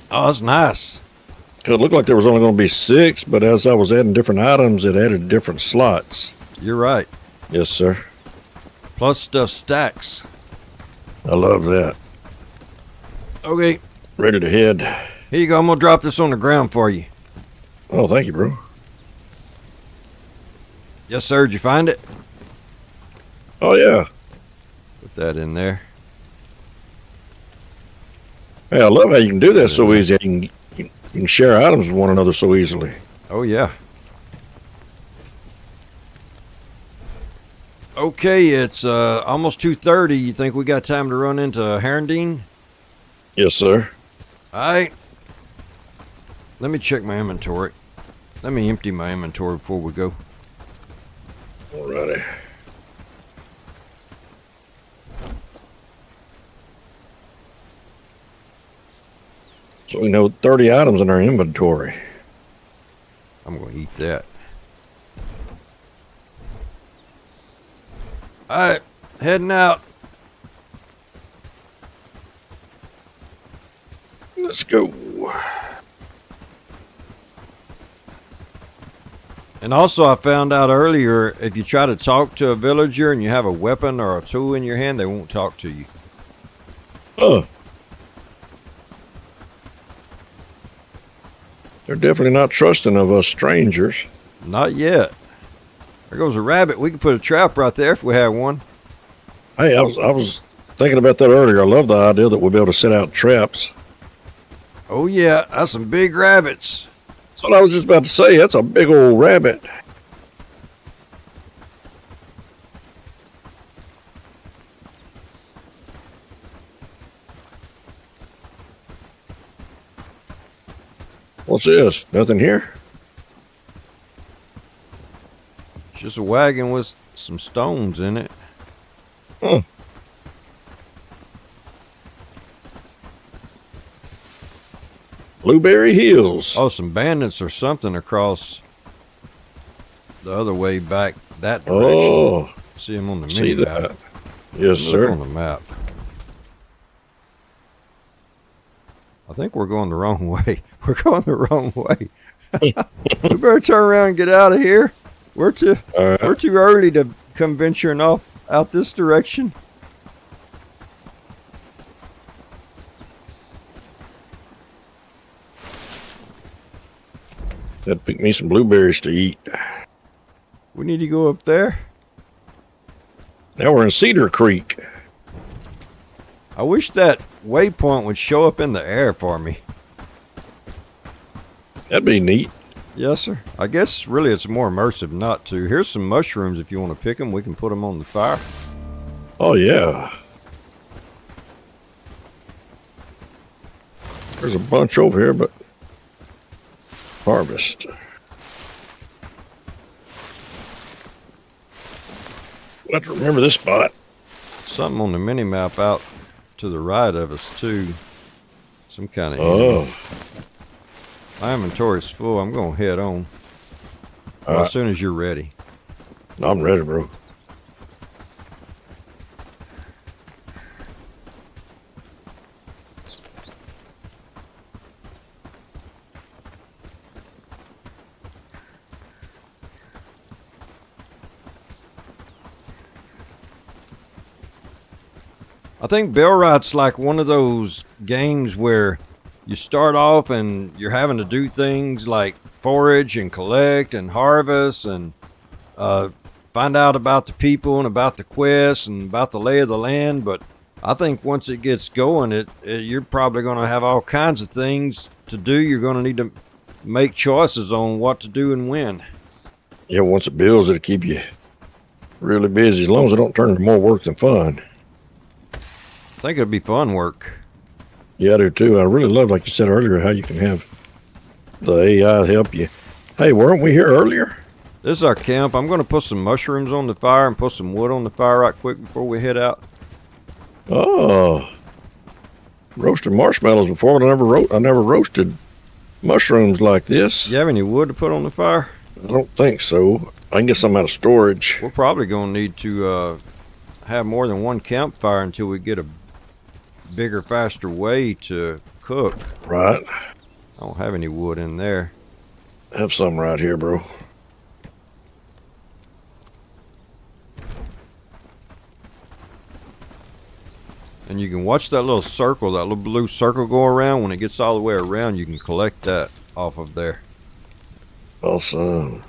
[SPEAKER 1] Oh, that's nice.
[SPEAKER 2] It looked like there was only going to be 6, but as I was adding different items, it added different slots.
[SPEAKER 1] You're right.
[SPEAKER 2] Yes, sir.
[SPEAKER 1] Plus stuff stacks.
[SPEAKER 2] I love that.
[SPEAKER 1] Okay,
[SPEAKER 2] Ready to head.
[SPEAKER 1] here you go. I'm gonna drop this on the ground for you.
[SPEAKER 2] Oh, thank you, bro.
[SPEAKER 1] Yes, sir. Did you find it?
[SPEAKER 2] Oh, yeah.
[SPEAKER 1] Put that in there.
[SPEAKER 2] Hey, I love how you can do that so easy. You can share items with one another so easily.
[SPEAKER 1] Oh, yeah. Okay, it's almost 2:30. You think we got time to run into Herondine?
[SPEAKER 2] Yes, sir.
[SPEAKER 1] All right. Let me check my inventory. Let me empty my inventory before we go.
[SPEAKER 2] Alrighty. So we know 30 items in our inventory.
[SPEAKER 1] I'm going to eat that. All right, heading out.
[SPEAKER 2] Let's go.
[SPEAKER 1] And also, I found out earlier, if you try to talk to a villager and you have a weapon or a tool in your hand, they won't talk to you.
[SPEAKER 2] Oh. They're definitely not trusting of us strangers.
[SPEAKER 1] Not yet. There goes a rabbit. We could put a trap right there if we had one.
[SPEAKER 2] Hey, I was thinking about that earlier. I love the idea that we'll be able to set out traps.
[SPEAKER 1] Oh, yeah, that's some big rabbits.
[SPEAKER 2] That's what I was just about to say. That's a big old rabbit. What's this? Nothing here?
[SPEAKER 1] It's just a wagon with some stones in it.
[SPEAKER 2] Huh. Blueberry Hills.
[SPEAKER 1] Oh, some bandits or something across the other way back that direction.
[SPEAKER 2] Oh,
[SPEAKER 1] See them on the
[SPEAKER 2] see
[SPEAKER 1] mini
[SPEAKER 2] that.
[SPEAKER 1] map.
[SPEAKER 2] Yes,
[SPEAKER 1] Look
[SPEAKER 2] sir.
[SPEAKER 1] on the map. I think we're going the wrong way. We're going the wrong way. We better turn around and get out of here. We're too early to come venturing off out this direction.
[SPEAKER 2] Had to pick me some blueberries to eat.
[SPEAKER 1] We need to go up there.
[SPEAKER 2] Now we're in Cedar Creek.
[SPEAKER 1] I wish that waypoint would show up in the air for me.
[SPEAKER 2] That'd be neat.
[SPEAKER 1] Yes, sir. I guess really it's more immersive not to. Here's some mushrooms if you want to pick them. We can put them on the fire.
[SPEAKER 2] Oh, yeah. There's a bunch over here, but harvest. We'll have to remember this spot.
[SPEAKER 1] Something on the mini map out to the right of us too. Some kind of.
[SPEAKER 2] Oh.
[SPEAKER 1] My inventory's full. I'm gonna head on. As soon as you're ready.
[SPEAKER 2] I'm ready, bro.
[SPEAKER 1] I think Bellwright's like one of those games where you start off and you're having to do things like forage and collect and harvest and find out about the people and about the quests and about the lay of the land. But I think once it gets going, you're probably going to have all kinds of things to do. You're going to need to make choices on what to do and when.
[SPEAKER 2] Yeah, once it builds, it'll keep you really busy as long as it don't turn into more work than fun.
[SPEAKER 1] I think it'd be fun work.
[SPEAKER 2] Yeah, I do too. I really love, like you said earlier, how you can have the AI help you. Hey, weren't we here earlier?
[SPEAKER 1] This is our camp. I'm going to put some mushrooms on the fire and put some wood on the fire right quick before we head out.
[SPEAKER 2] Oh, roasted marshmallows before, but I never roasted mushrooms like this.
[SPEAKER 1] You have any wood to put on the fire?
[SPEAKER 2] I don't think so. I can get some out of storage.
[SPEAKER 1] We're probably going to need to have more than one campfire until we get a bigger, faster way to cook.
[SPEAKER 2] Right.
[SPEAKER 1] I don't have any wood in there.
[SPEAKER 2] Have some right here, bro.
[SPEAKER 1] And you can watch that little circle, that little blue circle go around. When it gets all the way around, you can collect that off of there.
[SPEAKER 2] Awesome.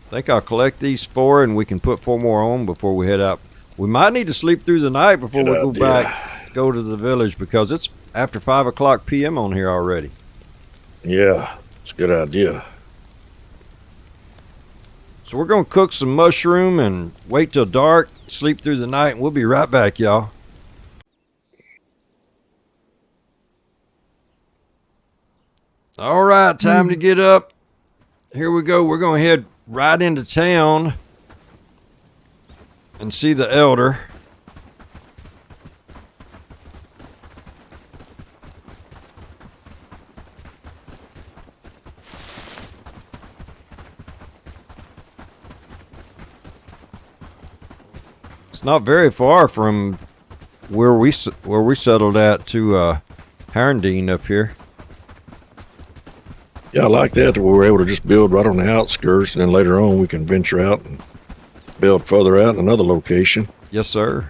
[SPEAKER 1] I think I'll collect these 4 and we can put 4 more on before we head out. We might need to sleep through the night before we go back, go to the village, because it's after 5 o'clock p.m. on here already.
[SPEAKER 2] Yeah, it's a good idea.
[SPEAKER 1] So we're going to cook some mushroom and wait till dark, sleep through the night, and we'll be right back, y'all. All right, time to get up. Here we go. We're going to head right into town and see the elder. It's not very far from where we settled at to Herndine up here.
[SPEAKER 2] Yeah, I like that we're able to just build right on the outskirts, and then later on we can venture out and build further out in another location.
[SPEAKER 1] Yes, sir.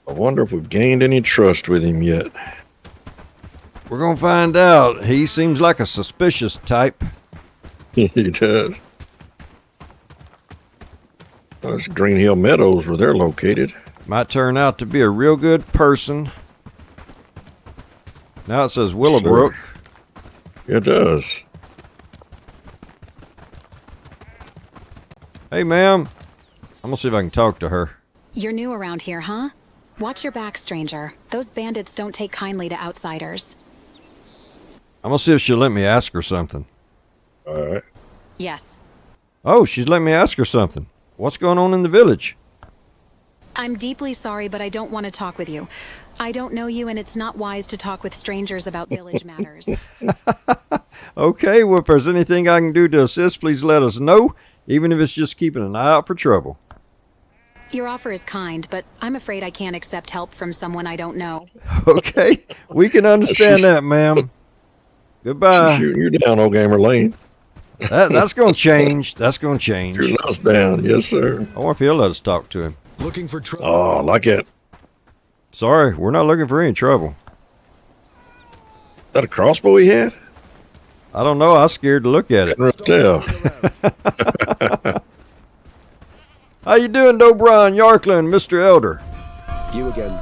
[SPEAKER 2] I wonder if we've gained any trust with him yet.
[SPEAKER 1] We're going to find out. He seems like a suspicious type.
[SPEAKER 2] He does. That's Green Hill Meadows where they're located.
[SPEAKER 1] Might turn out to be a real good person. Now it says Willowbrook.
[SPEAKER 2] Sure. It does.
[SPEAKER 1] Hey, ma'am. I'm going to see if I can talk to her.
[SPEAKER 5] You're new around here, huh? Watch your back, stranger. Those bandits don't take kindly to outsiders.
[SPEAKER 1] I'm going to see if she'll let me ask her something.
[SPEAKER 2] All right.
[SPEAKER 5] Yes.
[SPEAKER 1] Oh, she's letting me ask her something. What's going on in the village?
[SPEAKER 5] I'm deeply sorry, but I don't want to talk with you. I don't know you, and it's not wise to talk with strangers about village matters.
[SPEAKER 1] Okay, well, if there's anything I can do to assist, please let us know, even if it's just keeping an eye out for trouble.
[SPEAKER 5] Your offer is kind, but I'm afraid I can't accept help from someone I don't know.
[SPEAKER 1] Okay, we can understand that, ma'am. Goodbye.
[SPEAKER 2] Shooting you down, old Gamer Layne.
[SPEAKER 1] That's going to change. That's going to change.
[SPEAKER 2] Shooting us down, yes, sir.
[SPEAKER 1] I wonder if he'll let us talk to him.
[SPEAKER 3] Looking for trouble.
[SPEAKER 2] Oh, I like it.
[SPEAKER 1] Sorry, we're not looking for any trouble.
[SPEAKER 2] Is that a crossbow he had?
[SPEAKER 1] I don't know. I was scared to look at it.
[SPEAKER 2] Can't tell.
[SPEAKER 1] How you doing, Dobron, Yarkland, Mr. Elder?
[SPEAKER 4] You again.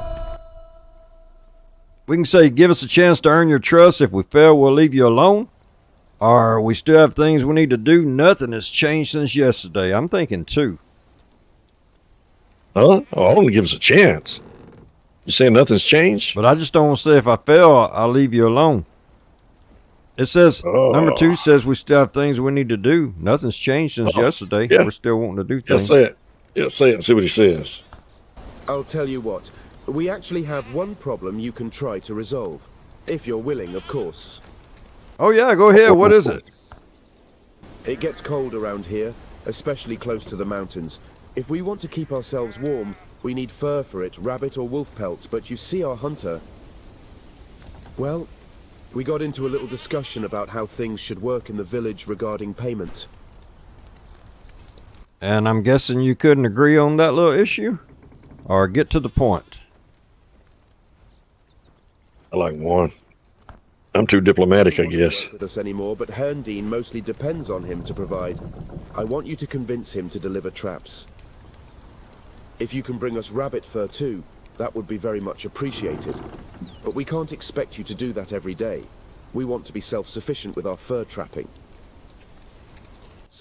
[SPEAKER 1] We can say give us a chance to earn your trust. If we fail, we'll leave you alone. Or we still have things we need to do. Nothing has changed since yesterday. I'm thinking 2.
[SPEAKER 2] Huh? Oh, only give us a chance. You saying nothing's changed?
[SPEAKER 1] But I just don't want to say if I fail, I'll leave you alone. It says, number 2 says we still have things we need to do. Nothing's changed since yesterday.
[SPEAKER 2] Yeah.
[SPEAKER 1] We're still wanting to do
[SPEAKER 2] Yeah,
[SPEAKER 1] things.
[SPEAKER 2] say it. Yeah, say it and see what he says.
[SPEAKER 4] I'll tell you what. We actually have one problem you can try to resolve. If you're willing, of course.
[SPEAKER 1] Oh, yeah, go ahead. What is it?
[SPEAKER 4] It gets cold around here, especially close to the mountains. If we want to keep ourselves warm, we need fur for it, rabbit or wolf pelts, but you see our hunter. Well, we got into a little discussion about how things should work in the village regarding payment.
[SPEAKER 1] And I'm guessing you couldn't agree on that little issue? Or get to the point?
[SPEAKER 2] I like one. I'm too diplomatic, I guess.
[SPEAKER 4] With us anymore, but Herndine mostly depends on him to provide. I want you to convince him to deliver traps. If you can bring us rabbit fur too, that would be very much appreciated. But we can't expect you to do that every day. We want to be self-sufficient with our fur trapping.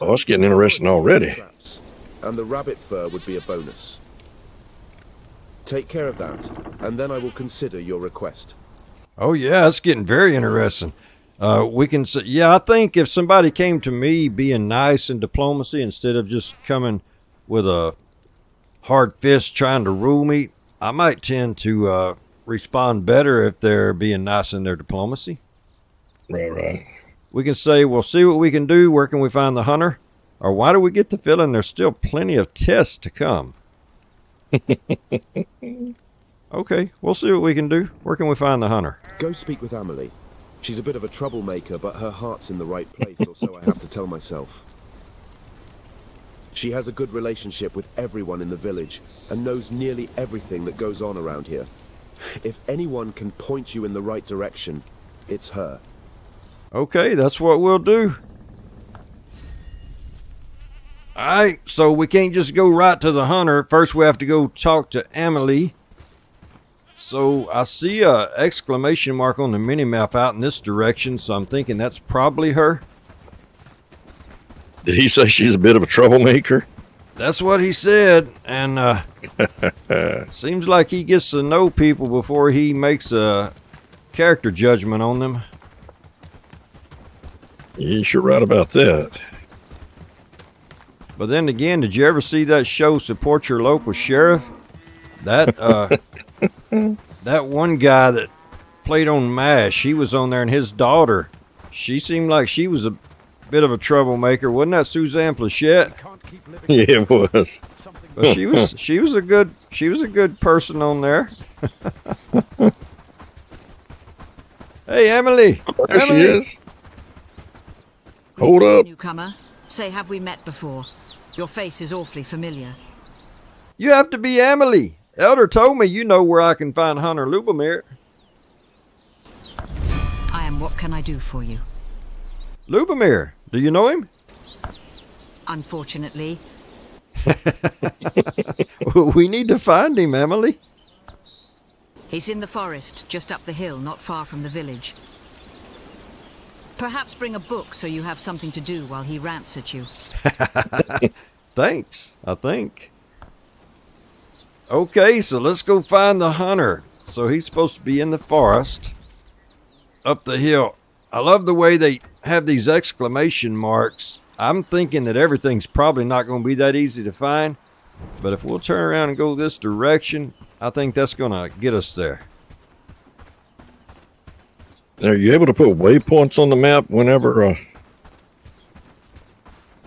[SPEAKER 2] Oh, it's getting interesting already.
[SPEAKER 4] Traps, and the rabbit fur would be a bonus. Take care of that, and then I will consider your request.
[SPEAKER 1] Oh, yeah, it's getting very interesting. We can say, yeah, I think if somebody came to me being nice in diplomacy instead of just coming with a hard fist trying to rule me, I might tend to respond better if they're being nice in their diplomacy.
[SPEAKER 2] Right.
[SPEAKER 1] We can say, we'll see what we can do. Where can we find the hunter? Or why do we get the feeling there's still plenty of tests to come? Okay, we'll see what we can do. Where can we find the hunter?
[SPEAKER 4] Go speak with Amelie. She's a bit of a troublemaker, but her heart's in the right place, or so I have to tell myself. She has a good relationship with everyone in the village, and knows nearly everything that goes on around here. If anyone can point you in the right direction, it's her.
[SPEAKER 1] Okay, that's what we'll do. Alright, so we can't just go right to the hunter. First we have to go talk to Emily. So I see a exclamation mark on the minimap out in this direction, so I'm thinking that's probably her.
[SPEAKER 2] Did he say she's a bit of a troublemaker?
[SPEAKER 1] That's what he said, and seems like he gets to know people before he makes a character judgment on them.
[SPEAKER 2] You're sure right about that.
[SPEAKER 1] But then again, did you ever see that show, Support Your Local Sheriff? That that one guy that played on MASH, he was on there, and his daughter, she seemed like she was a bit of a troublemaker. Wasn't that Suzanne Plachette?
[SPEAKER 2] Yeah, it was.
[SPEAKER 1] But she was a good person on there. Hey, Emily.
[SPEAKER 2] There she
[SPEAKER 1] Emily.
[SPEAKER 2] is. Hold up.
[SPEAKER 6] Newcomer, say, have we met before? Your face is awfully familiar.
[SPEAKER 1] You have to be Emily. Elder told me you know where I can find Hunter Lubomir.
[SPEAKER 6] I am. What can I do for you?
[SPEAKER 1] Lubomir, do you know him?
[SPEAKER 6] Unfortunately,
[SPEAKER 1] We need to find him, Emily.
[SPEAKER 6] he's in the forest, just up the hill, not far from the village. Perhaps bring a book so you have something to do while he rants at you.
[SPEAKER 1] Thanks, I think. Okay, so let's go find the hunter. So he's supposed to be in the forest, up the hill. I love the way they have these exclamation marks. I'm thinking that everything's probably not going to be that easy to find. But if we'll turn around and go this direction, I think that's going to get us there.
[SPEAKER 2] Are you able to put waypoints on the map whenever?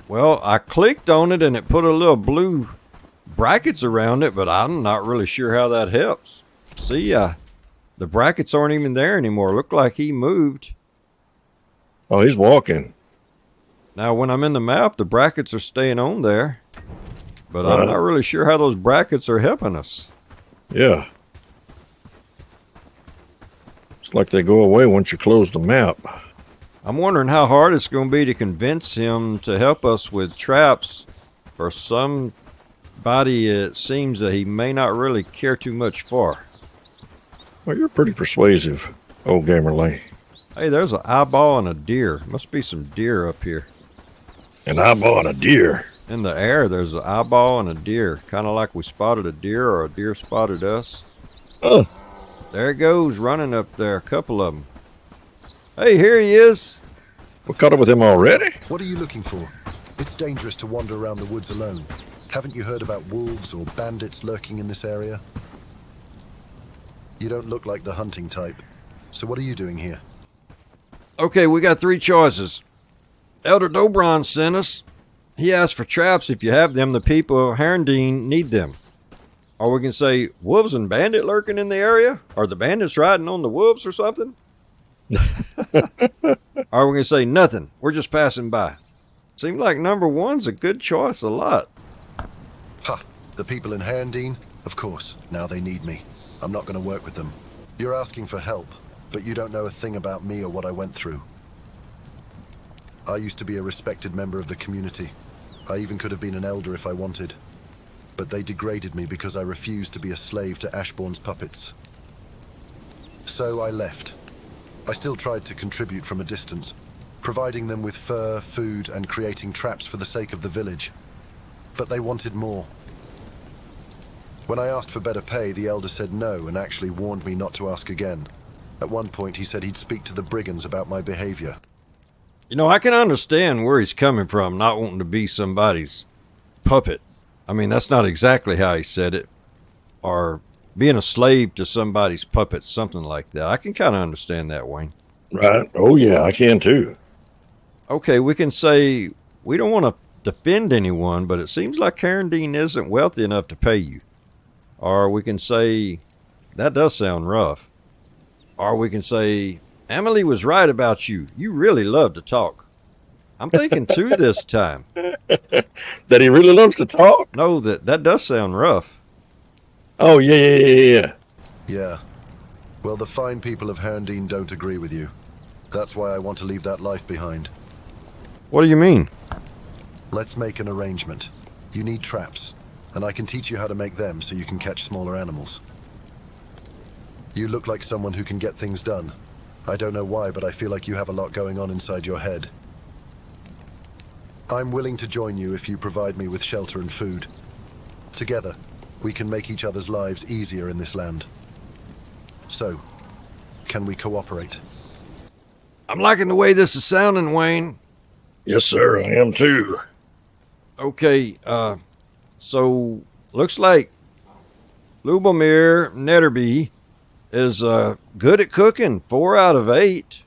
[SPEAKER 1] Well, I clicked on it and it put a little blue brackets around it, but I'm not really sure how that helps. See, the brackets aren't even there anymore. Look like he moved.
[SPEAKER 2] Oh, he's walking.
[SPEAKER 1] Now, when I'm in the map, the brackets are staying on there. But
[SPEAKER 2] Right.
[SPEAKER 1] I'm not really sure how those brackets are helping us.
[SPEAKER 2] Yeah. It's like they go away once you close the map.
[SPEAKER 1] I'm wondering how hard it's going to be to convince him to help us with traps for somebody it seems that he may not really care too much for.
[SPEAKER 2] Well, you're pretty persuasive, old Gamer Layne.
[SPEAKER 1] Hey, there's an eyeball and a deer. Must be some deer up here.
[SPEAKER 2] An eyeball and a deer.
[SPEAKER 1] In the air, there's an eyeball and a deer. Kind of like we spotted a deer or a deer spotted us.
[SPEAKER 2] Oh,
[SPEAKER 1] There it goes, running up there, a couple of them. Hey, here he is.
[SPEAKER 2] we caught up with him already?
[SPEAKER 7] What are you looking for? It's dangerous to wander around the woods alone. Haven't you heard about wolves or bandits lurking in this area? You don't look like the hunting type. So what are you doing here?
[SPEAKER 1] Okay, we got three choices. Elder Dobron sent us. He asked for traps. If you have them, the people of Herndine need them. Or we can say, wolves and bandit lurking in the area? Are the bandits riding on the wolves or something? Or we can say, nothing. We're just passing by. Seems like number one's a good choice a lot.
[SPEAKER 7] Ha! The people in Herndine? Of course. Now they need me. I'm not going to work with them. You're asking for help, but you don't know a thing about me or what I went through. I used to be a respected member of the community. I even could have been an elder if I wanted. But they degraded me because I refused to be a slave to Ashbourne's puppets. So I left. I still tried to contribute from a distance, providing them with fur, food, and creating traps for the sake of the village. But they wanted more. When I asked for better pay, the elder said no and actually warned me not to ask again. At one point, he said he'd speak to the brigands about my behavior.
[SPEAKER 1] You know, I can understand where he's coming from, not wanting to be somebody's puppet. I mean, that's not exactly how he said it. Or being a slave to somebody's puppet, something like that. I can kind of understand that, Wayne.
[SPEAKER 2] Right. Oh, yeah, I can too.
[SPEAKER 1] Okay, we can say we don't want to defend anyone, but it seems like Herndine isn't wealthy enough to pay you. Or we can say, that does sound rough. Or we can say, Emily was right about you. You really love to talk. I'm thinking two this time.
[SPEAKER 2] That he really loves to talk?
[SPEAKER 1] No, that does sound rough.
[SPEAKER 2] Oh, yeah.
[SPEAKER 7] Yeah. Well, the fine people of Herndeen don't agree with you. That's why I want to leave that life behind.
[SPEAKER 1] What do you mean?
[SPEAKER 7] Let's make an arrangement. You need traps, and I can teach you how to make them so you can catch smaller animals. You look like someone who can get things done. I don't know why, but I feel like you have a lot going on inside your head. I'm willing to join you if you provide me with shelter and food. Together, we can make each other's lives easier in this land. So, can we cooperate?
[SPEAKER 1] I'm liking the way this is sounding, Wayne.
[SPEAKER 2] Yes, sir, I am too.
[SPEAKER 1] Okay, so looks like Lubomir Netterby is good at cooking. 4 out of 8.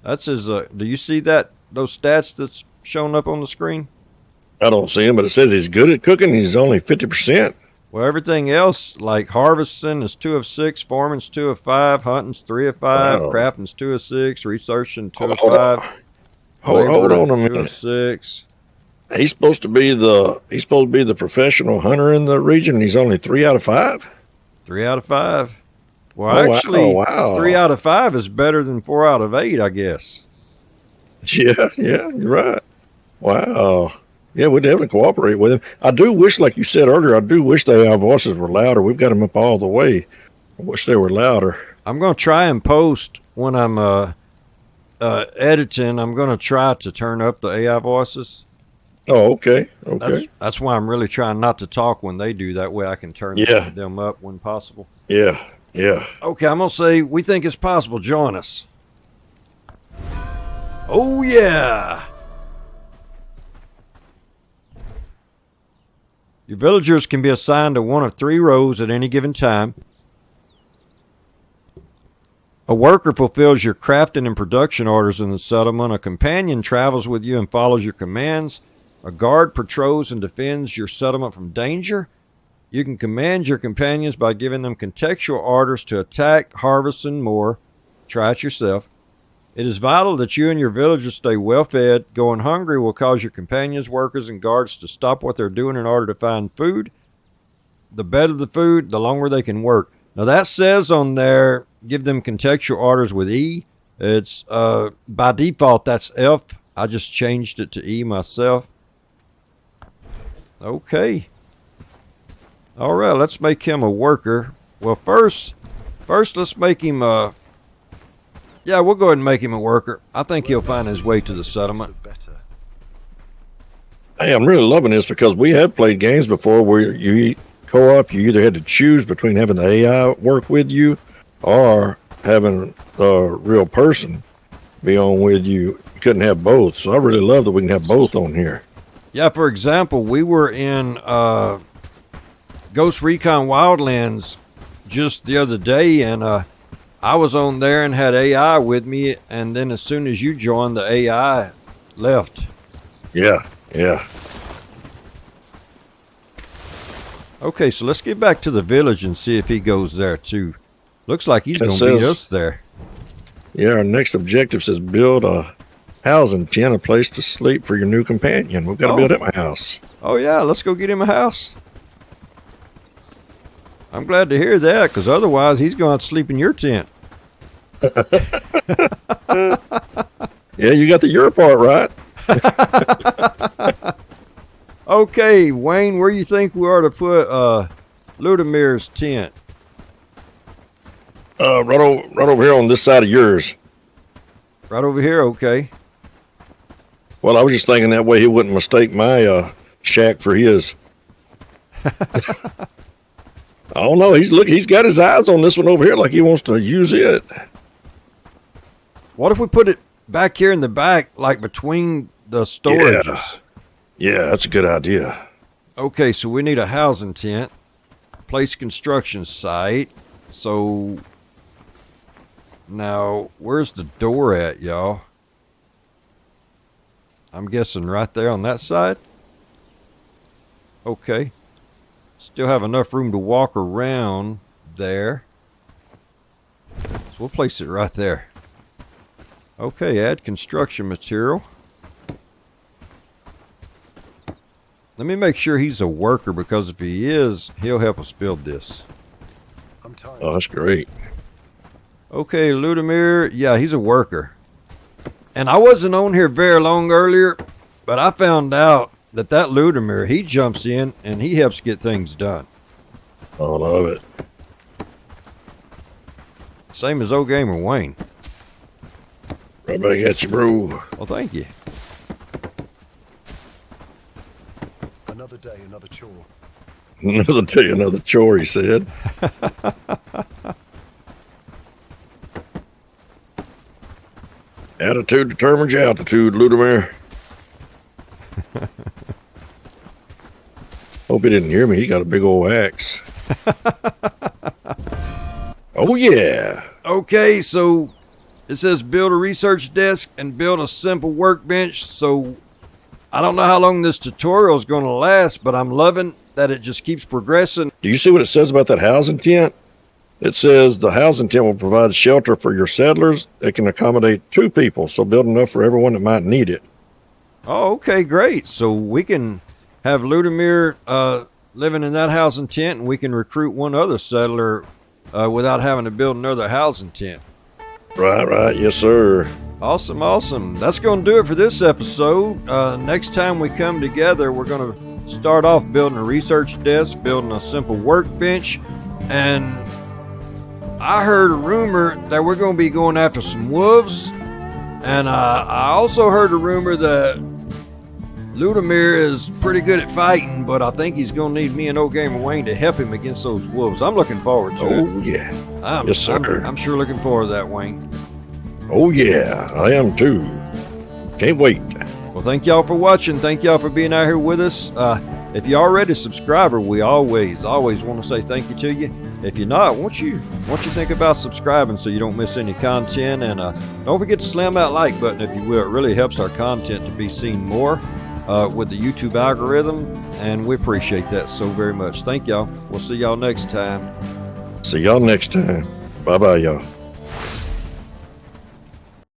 [SPEAKER 1] That's his. Do you see those stats that's showing up on the screen?
[SPEAKER 2] I don't see him, but it says he's good at cooking. He's only 50%.
[SPEAKER 1] Well, everything else, like harvesting is 2 of 6, farming's 2 of 5, hunting's 3 of 5,
[SPEAKER 2] Wow.
[SPEAKER 1] crafting's 2 of 6, researching 2 of
[SPEAKER 2] Hold
[SPEAKER 1] 5.
[SPEAKER 2] on. Hold on a
[SPEAKER 1] 2 of
[SPEAKER 2] minute.
[SPEAKER 1] 6.
[SPEAKER 2] He's supposed to be the professional hunter in the region. And he's only 3 out of 5.
[SPEAKER 1] 3 out of 5. Well,
[SPEAKER 2] Oh, wow,
[SPEAKER 1] actually,
[SPEAKER 2] wow.
[SPEAKER 1] 3 out of 5 is better than 4 out of 8, I guess.
[SPEAKER 2] Yeah, you're right. Wow. Yeah, we definitely cooperate with him. I do wish, like you said earlier, I do wish our voices were louder. We've got them up all the way. I wish they were louder.
[SPEAKER 1] I'm going to try and post when I'm editing. I'm going to try to turn up the AI voices.
[SPEAKER 2] Oh, okay. Okay.
[SPEAKER 1] That's why I'm really trying not to talk when they do. That way I can turn them up when possible.
[SPEAKER 2] Yeah.
[SPEAKER 1] Okay, I'm going to say, we think it's possible. Join us. Oh, yeah. Your villagers can be assigned to one of 3 rows at any given time. A worker fulfills your crafting and production orders in the settlement. A companion travels with you and follows your commands. A guard patrols and defends your settlement from danger. You can command your companions by giving them contextual orders to attack, harvest, and more. Try it yourself. It is vital that you and your villagers stay well fed. Going hungry will cause your companions, workers, and guards to stop what they're doing in order to find food. The better the food, the longer they can work. Now that says on there, give them contextual orders with E. It's by default that's F. I just changed it to E myself. Okay. All right, let's make him a worker. Well, first let's make him yeah, we'll go ahead and make him a worker. I think he'll find his way to the settlement.
[SPEAKER 2] Hey, I'm really loving this because we have played games before where you co-op, you either had to choose between having the AI work with you or having a real person be on with you. You couldn't have both. So I really love that we can have both on here.
[SPEAKER 1] Yeah, for example, we were in Ghost Recon Wildlands just the other day, and I was on there and had AI with me, and then as soon as you joined, the AI left.
[SPEAKER 2] Yeah.
[SPEAKER 1] Okay, so let's get back to the village and see if he goes there too. Looks like he's going to beat us there.
[SPEAKER 2] Yeah, our next objective says build a housing tent, a place to sleep for your new companion. We've got to build him a house.
[SPEAKER 1] Oh yeah, let's go get him a house. I'm glad to hear that, because otherwise he's going to sleep in your tent.
[SPEAKER 2] Yeah, you got the your part right.
[SPEAKER 1] Okay, Wayne, where you think we ought to put Ludomir's tent?
[SPEAKER 2] Right over here on this side of yours.
[SPEAKER 1] Right over here, okay.
[SPEAKER 2] Well, I was just thinking that way he wouldn't mistake my shack for his. I don't know. He's got his eyes on this one over here like he wants to use it.
[SPEAKER 1] What if we put it back here in the back, like between the storages?
[SPEAKER 2] Yeah, that's a good idea.
[SPEAKER 1] Okay, so we need a housing tent, place construction site. So now, where's the door at, y'all? I'm guessing right there on that side. Okay. Still have enough room to walk around there. we'll place it right there. Okay, add construction material. Let me make sure he's a worker, because if he is, he'll help us build this.
[SPEAKER 7] I'm tired.
[SPEAKER 2] Oh, that's great.
[SPEAKER 1] Okay, Ludimir, yeah, he's a worker. And I wasn't on here very long earlier, but I found out that Ludimir, he jumps in and he helps get things done.
[SPEAKER 2] I love it.
[SPEAKER 1] Same as old Gamer Wayne.
[SPEAKER 2] Right back at you, bro.
[SPEAKER 1] Well, thank you.
[SPEAKER 7] Another day, another chore.
[SPEAKER 2] Another day, another chore, he said. Attitude determines your altitude, Ludimir. Hope he didn't hear me. He got a big old axe. Oh, yeah.
[SPEAKER 1] Okay, so it says build a research desk and build a simple workbench. So I don't know how long this tutorial is going to last, but I'm loving that it just keeps progressing.
[SPEAKER 2] Do you see what it says about that housing tent? It says the housing tent will provide shelter for your settlers. It can accommodate 2 people, so build enough for everyone that might need it.
[SPEAKER 1] Oh, okay, great. So we can have Ludimir living in that housing tent, and we can recruit one other settler without having to build another housing tent.
[SPEAKER 2] Right. Yes, sir.
[SPEAKER 1] Awesome, awesome. That's going to do it for this episode. Next time we come together, we're going to start off building a research desk, building a simple workbench, and I heard a rumor that we're going to be going after some wolves, and I also heard a rumor that Ludimir is pretty good at fighting, but I think he's going to need me and old Gamer Wayne to help him against those wolves. I'm looking forward to it.
[SPEAKER 2] Oh, yeah. Yes, sir.
[SPEAKER 1] I'm sure looking forward to that, Wayne.
[SPEAKER 2] Oh, yeah. I am, too. Can't wait.
[SPEAKER 1] Well, thank y'all for watching. Thank y'all for being out here with us. If you're already a subscriber, we always want to say thank you to you. If you're not, won't you think about subscribing so you don't miss any content? And don't forget to slam that like button if you will. It really helps our content to be seen more with the YouTube algorithm, and we appreciate that so very much. Thank y'all. We'll see y'all next time.
[SPEAKER 2] See y'all next time. Bye-bye, y'all.